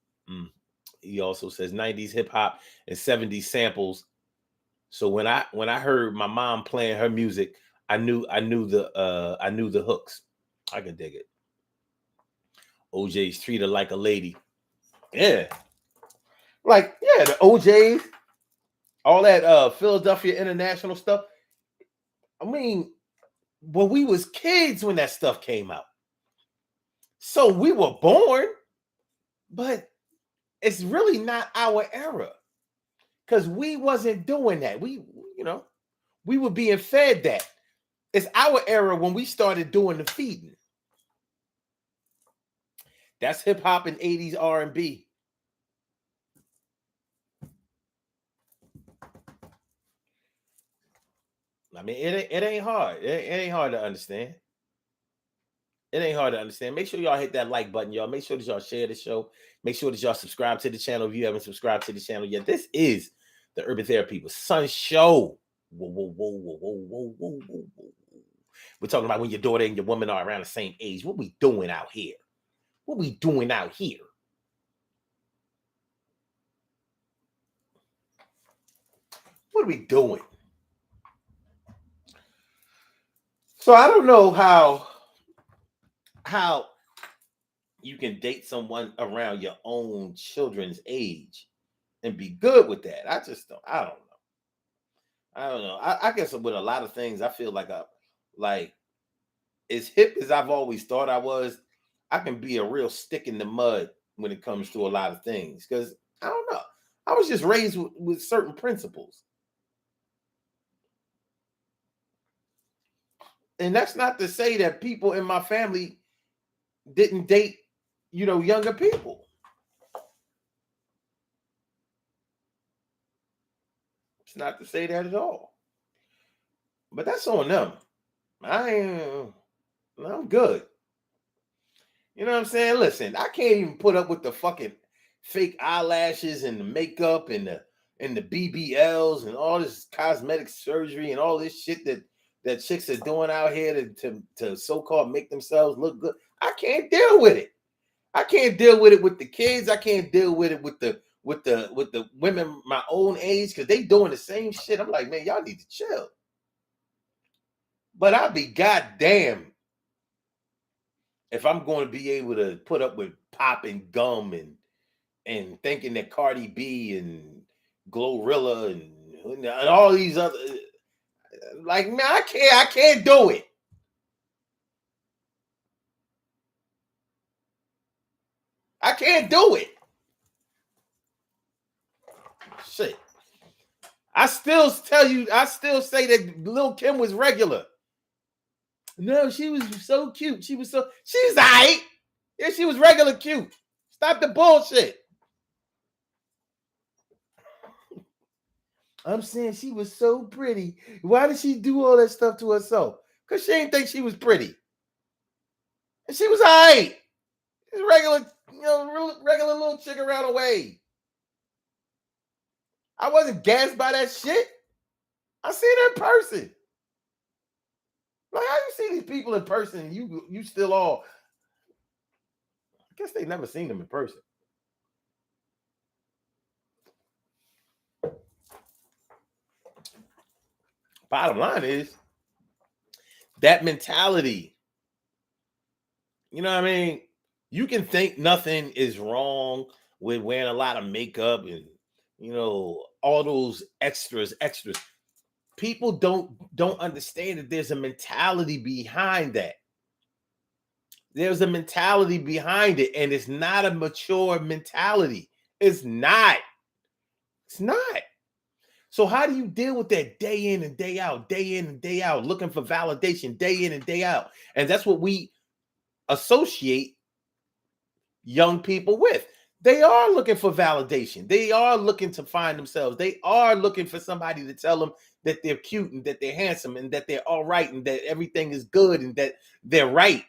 He also says 90s hip hop and 70s samples. So when I heard my mom playing her music, I knew the hooks. I can dig it. OJ's treat her like a lady. Yeah. Like, yeah, the OJ's, all that Philadelphia International stuff. I mean, when we was kids when that stuff came out. So we were born, but it's really not our era. Because we wasn't doing that. We were being fed that. It's our era when we started doing the feeding. That's hip hop and 80s R&B. I mean, it ain't hard. It ain't hard to understand. It ain't hard to understand. Make sure y'all hit that like button, y'all. Make sure that y'all share the show. Make sure that y'all subscribe to the channel if you haven't subscribed to the channel yet. This is the Urban Therapy with Son show. Whoa. We're talking about when your daughter and your woman are around the same age. What we doing out here? What we doing out here? What are we doing? So I don't know how you can date someone around your own children's age and be good with that. I don't know. I guess with a lot of things, I feel like as hip as I've always thought I was, I can be a real stick in the mud when it comes to a lot of things. Because I don't know. I was just raised with certain principles. And that's not to say that people in my family didn't date, younger people. It's not to say that at all. But that's on them. I'm good. You know what I'm saying? Listen, I can't even put up with the fucking fake eyelashes and the makeup and the BBLs and all this cosmetic surgery and all this shit that chicks are doing out here to so-called make themselves look good. I can't deal with it. I can't deal with it with the kids. I can't deal with it with the women my own age because they doing the same shit. I'm like, man, y'all need to chill. But I'll be goddamn if I'm going to be able to put up with popping gum and thinking that Cardi B and Glorilla and all these other, like, man, I can't do it. I can't do it. Shit. I still say that Lil' Kim was regular. No, she was so cute. She's all right. Yeah, she was regular cute. Stop the bullshit. I'm saying she was so pretty. Why did she do all that stuff to herself? Because she didn't think she was pretty. And she was all right. She's regular, regular little chick around the way. I wasn't gassed by that shit. I seen her in person. Like, how you see these people in person and you still all, I guess they never seen them in person. Bottom line is that mentality. You know what I mean? You can think nothing is wrong with wearing a lot of makeup and all those extras. People don't understand that there's a mentality behind that. There's a mentality behind it, and it's not a mature mentality. It's not. It's not. So how do you deal with that day in and day out, day in and day out, looking for validation day in and day out? And that's what we associate young people with. They are looking for validation. They are looking to find themselves. They are looking for somebody to tell them that they're cute and that they're handsome and that they're all right and that everything is good and that they're right.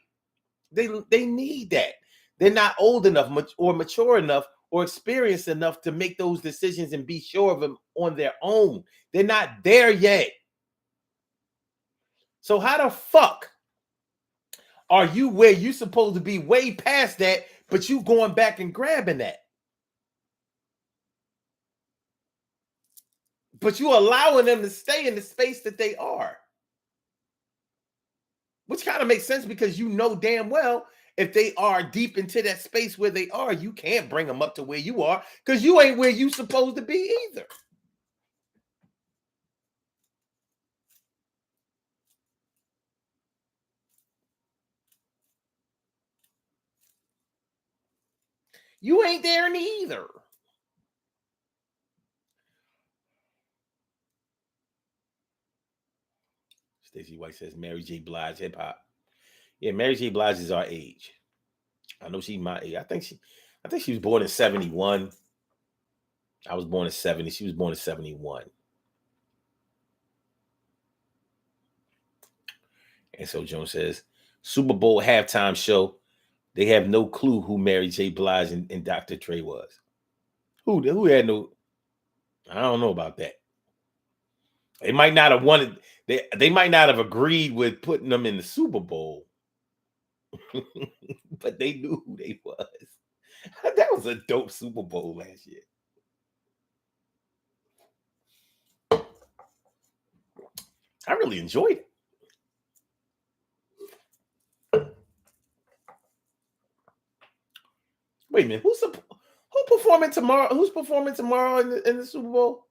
They need that. They're not old enough or mature enough or experienced enough to make those decisions and be sure of them on their own. They're not there yet. So how the fuck are you where you supposed to be way past that, but you going back and grabbing that? But you allowing them to stay in the space that they are. Which kind of makes sense because you know damn well if they are deep into that space where they are, you can't bring them up to where you are because you ain't where you supposed to be either. You ain't there neither. Stacey White says Mary J. Blige hip hop. Yeah, Mary J. Blige is our age. I know she's my age. I think she was born in 71. I was born in 70. She was born in 71. And so Jones says, Super Bowl halftime show. They have no clue who Mary J. Blige and Dr. Dre was. Who had no? I don't know about that. They might not have wanted. They might not have agreed with putting them in the Super Bowl, but they knew who they was. That was a dope Super Bowl last year. I really enjoyed it. Wait a minute, who performing tomorrow? Who's performing tomorrow in the Super Bowl?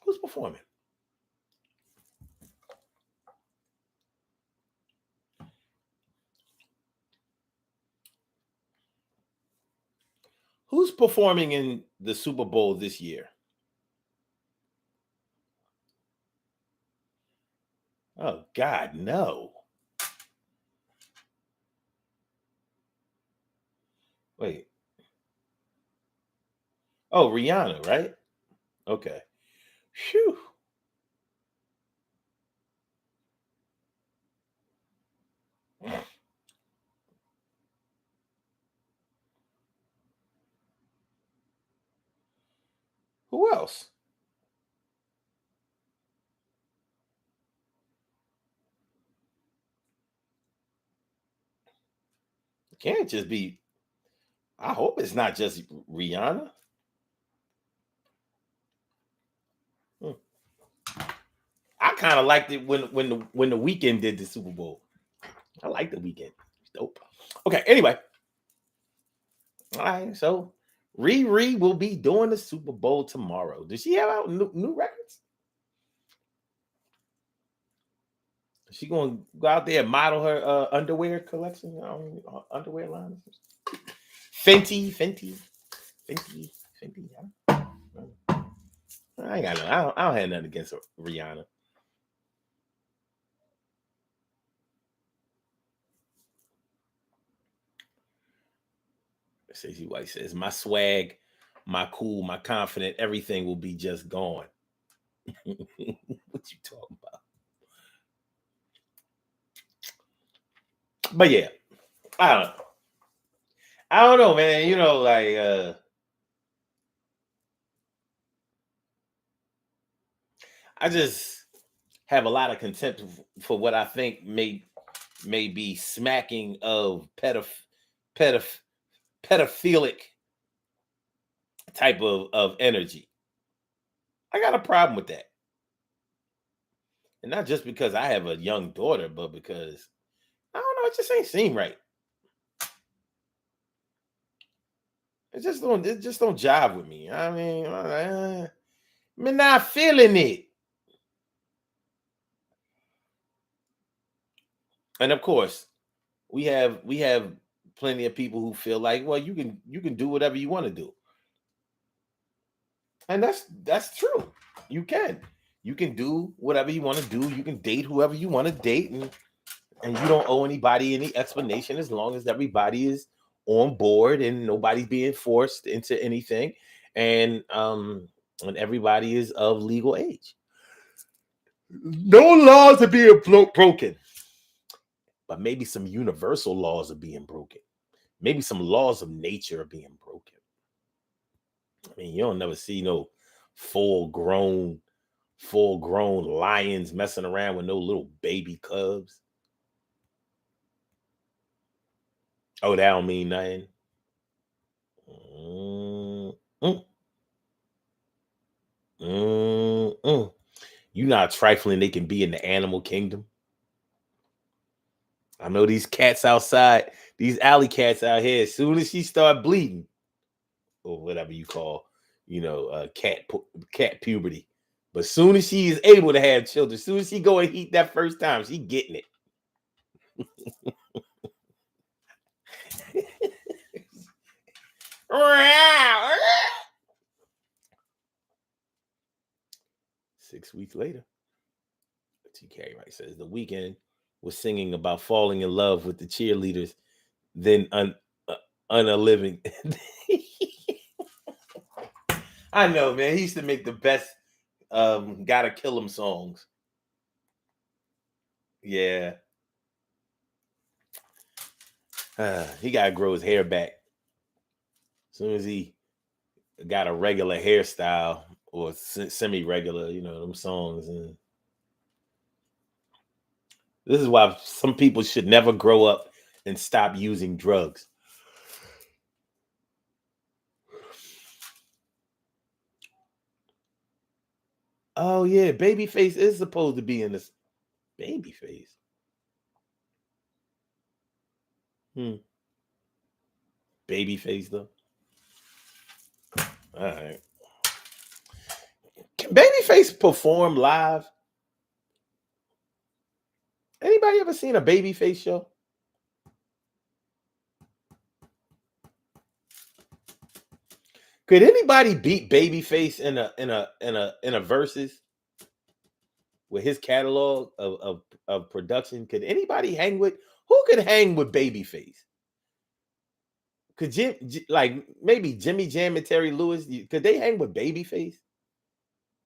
Who's performing? Who's performing in the Super Bowl this year? Oh God, no. Wait. Oh, Rihanna, right? Okay. Phew. Who else? It can't just be. I hope it's not just Rihanna. Hmm. I kind of liked it when the Weeknd did the Super Bowl. I like the Weeknd. It's dope. Okay. Anyway, all right. So Riri will be doing the Super Bowl tomorrow. Does she have out new records? Is she going to go out there and model her underwear collection, underwear line? Fenty. Yeah. I ain't got no. I don't have nothing against Rihanna. Stacey White says, "My swag, my cool, my confident, everything will be just gone." What you talking about? But yeah, I don't know. I don't know, man. You know, like I just have a lot of contempt for what I think may be smacking of pedoph- pedophilic type of energy. I got a problem with that. And not just because I have a young daughter, but because I don't know, it just ain't seem right. It just don't jive with me. I mean, I'm not feeling it. And of course, we have plenty of people who feel like, well, you can do whatever you want to do. And that's true. You can do whatever you want to do. You can date whoever you want to date, and you don't owe anybody any explanation as long as everybody is on board and nobody's being forced into anything, and everybody is of legal age. No laws are being broken, but maybe some universal laws are being broken. Maybe some laws of nature are being broken. I mean, you don't never see no full grown lions messing around with no little baby cubs. Oh, that don't mean nothing. Mm-mm. Mm-mm. You know how trifling they can be in the animal kingdom. I know these cats outside, these alley cats out here, as soon as she start bleeding, or whatever you call, cat puberty. But as soon as she is able to have children, as soon as she go and eat that first time, she getting it. 6 weeks later, T. Carey Wright says the weekend was singing about falling in love with the cheerleaders, then unaliving. I know, man. He used to make the best gotta kill him songs. Yeah. He gotta grow his hair back. As soon as he got a regular hairstyle or semi-regular, them songs. And this is why some people should never grow up and stop using drugs. Oh yeah, Babyface is supposed to be in this. Babyface. Babyface though. All right. Can Babyface perform live? Anybody ever seen a Babyface show? Could anybody beat Babyface in a versus with his catalog of production? Could anybody hang with? Who could hang with Babyface? Could maybe Jimmy Jam and Terry Lewis? Could they hang with Babyface?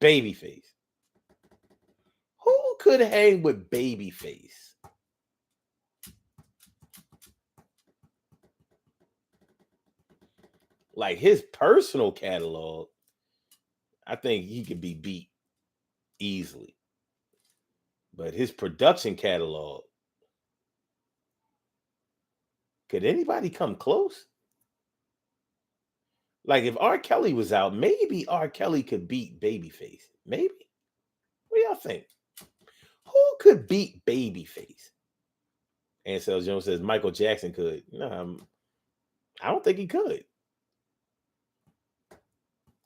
Babyface. Who could hang with Babyface? Like his personal catalog, I think he could be beat easily. But his production catalog, could anybody come close? Like if R. Kelly was out, maybe R. Kelly could beat Babyface. Maybe. What do y'all think? Who could beat Babyface? Ansel Jones says Michael Jackson could. No, I don't think he could.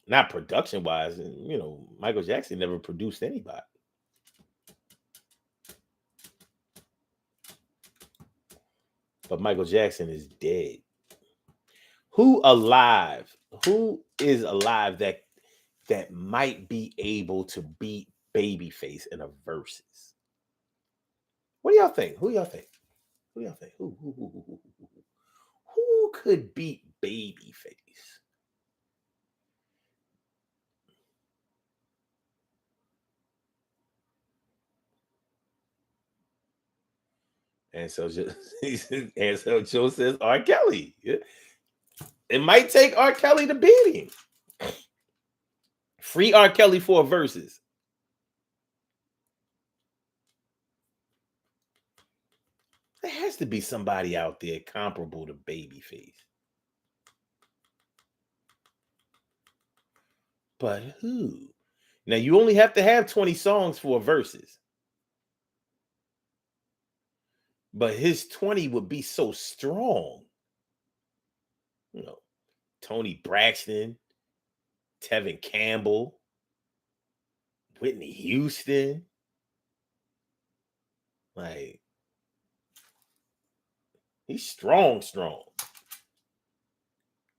Not production wise. Michael Jackson never produced anybody. But Michael Jackson is dead. Who is alive that might be able to beat Babyface in a versus? What do y'all think? Who y'all think? Who y'all think? Who could beat Babyface? And so Joe says R. Kelly. It might take R. Kelly to beat him. Free R. Kelly for a versus. There has to be somebody out there comparable to Babyface. But who? Now you only have to have 20 songs for a versus. But his 20 would be so strong. Tony Braxton, Tevin Campbell, Whitney Houston. Like, He's strong, strong.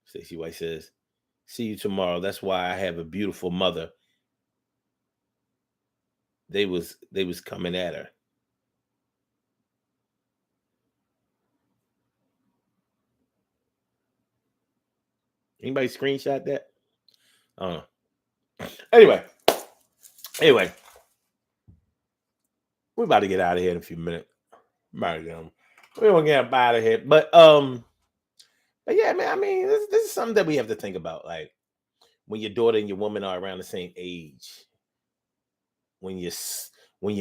Stacey White says, "See you tomorrow. That's why I have a beautiful mother. They was coming at her." Anybody screenshot that? I don't know. Anyway, we're about to get out of here in a few minutes. We don't get up out of here, but yeah, man. I mean, this is something that we have to think about. Like when your daughter and your woman are around the same age, when your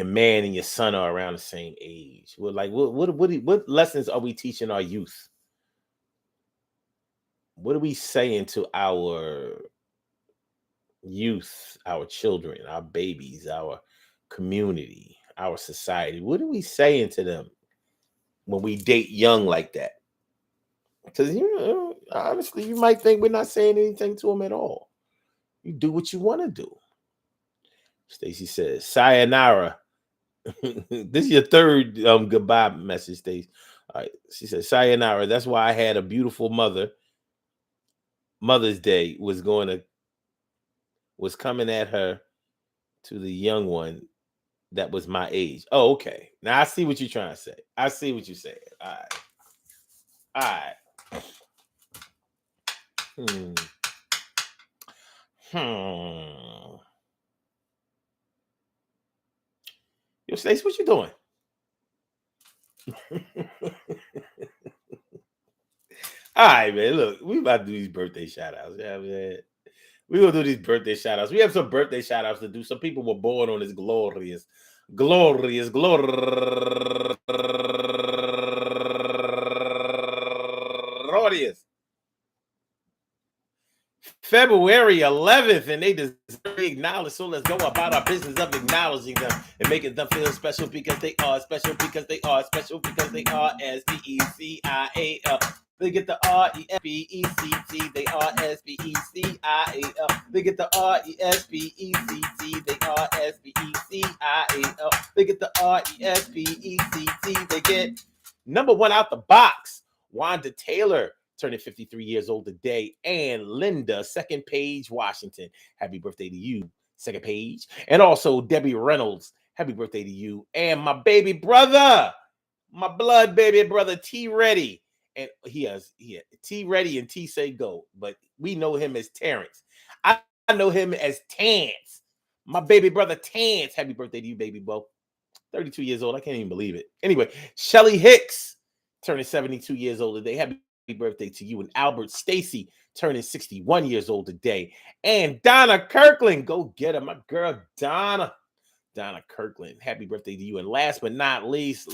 man and your son are around the same age. We're like, what lessons are we teaching our youth? What are we saying to our youth, our children, our babies, our community, our society? What are we saying to them when we date young like that? Because honestly, you might think we're not saying anything to them at all. You do what you want to do. Stacy says, "Sayonara." This is your third goodbye message, Stacy. All right, she says, "Sayonara. That's why I had a beautiful mother. Mother's Day was coming at her to the young one that was my age." Oh, okay. Now I see what you're trying to say. I see what you're saying. All right. Hmm. Yo, Stace, what you doing? All right, man. Look, we about to do these birthday shout outs. Yeah, man. We gonna do these birthday shout outs. We have some birthday shout outs to do. Some people were born on this glorious, glorious, glorious February 11th, and they deserve to be acknowledged. So let's go about our business of acknowledging them and making them feel special because they are special because they are special because they are SPECIAL. They get the RESPECT. They are SPECIAL. They get the RESPECT. They are SPECIAL. They get the RESPECT. They get number one out the box. Wanda Taylor, turning 53 years old today, and Linda, Second Page, Washington. Happy birthday to you, Second Page. And also Debbie Reynolds, happy birthday to you. And my baby brother, my blood baby brother, T Ready. And he has T Ready and T Say Go, but we know him as Terrence. I know him as Tance. My baby brother Tance. Happy birthday to you, baby boy. 32 years old. I can't even believe it. Anyway, Shelly Hicks, turning 72 years old today. Happy birthday to you. And Albert Stacy, turning 61 years old today. And Donna Kirkland, go get her. My girl, Donna Kirkland. Happy birthday to you. And last but not least,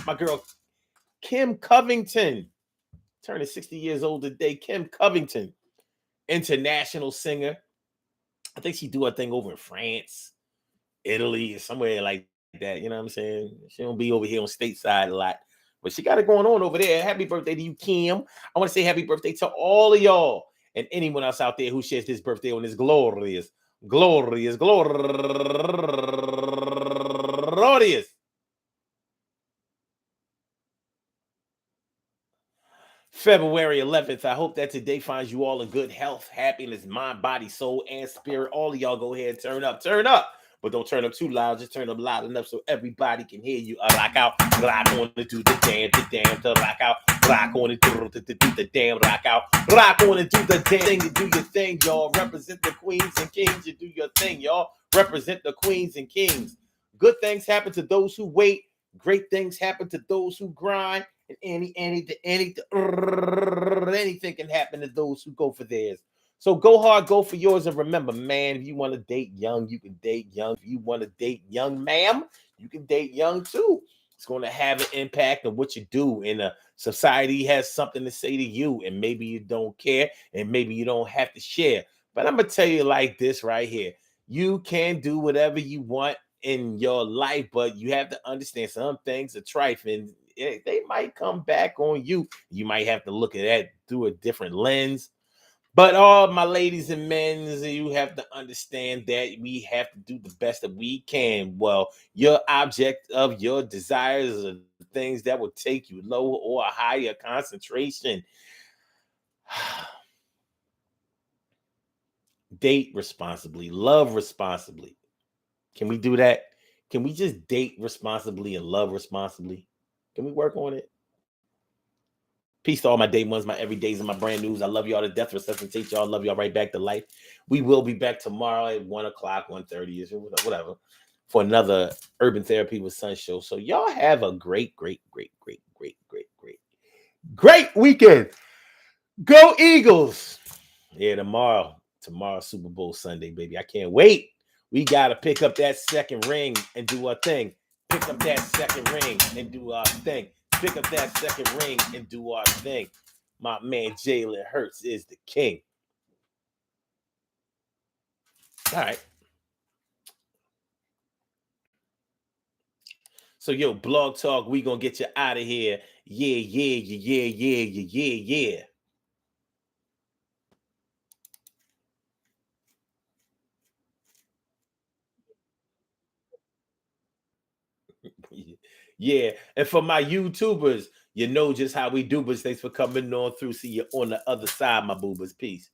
my girl, Kim Covington, turning 60 years old today. Kim Covington, international singer. I think she do a thing over in France, Italy, or somewhere like that. You know what I'm saying? She don't be over here on stateside a lot, but she got it going on over there. Happy birthday to you, Kim. I want to say happy birthday to all of y'all and anyone else out there who shares this birthday on this glorious February 11th. I hope that today finds you all in good health, happiness, mind, body, soul, and spirit. All of y'all go ahead and turn up. But don't turn up too loud. Just turn up loud enough so everybody can hear you. Rock out, rock on to do the damn, to rock out, rock on and do the damn, rock out, rock on and do the damn thing. You do your thing, y'all. Represent the queens and kings. You do your thing, y'all. Represent the queens and kings. Good things happen to those who wait. Great things happen to those who grind. And anything can happen to those who go for theirs. So go hard, go for yours, and remember, man, if you want to date young, you can date young. If you want to date young, ma'am, you can date young too. It's going to have an impact on what you do, and society has something to say to you, and maybe you don't care, and maybe you don't have to share. But I'm gonna tell you like this right here: you can do whatever you want in your life, but you have to understand some things are trifling. They might come back on you. You might have to look at that through a different lens. But all my ladies and men, you have to understand that we have to do the best that we can. Well, your object of your desires are the things that will take you lower or higher concentration. Date responsibly, love responsibly. Can we do that? Can we just date responsibly and love responsibly? Can we work on it? Peace to all my day ones, my everydays, and my brand news. I love y'all to death. Resuscitate y'all. Love y'all right back to life. We will be back tomorrow at 1 o'clock, 1:30 or whatever, for another Urban Therapy with Sun show. So y'all have a great, great, great, great, great, great, great, great weekend. Go Eagles. Yeah, tomorrow Super Bowl Sunday, baby. I can't wait. We got to pick up that second ring and do our thing. Pick up that second ring and do our thing. Pick up that second ring and do our thing. My man Jalen Hurts is the king. All right. So, yo, Blog Talk, we going to get you out of here. Yeah, yeah, yeah, yeah, yeah, yeah, yeah. Yeah. And for my YouTubers, you know just how we do, but thanks for coming on through. See you on the other side, my boobers. Peace.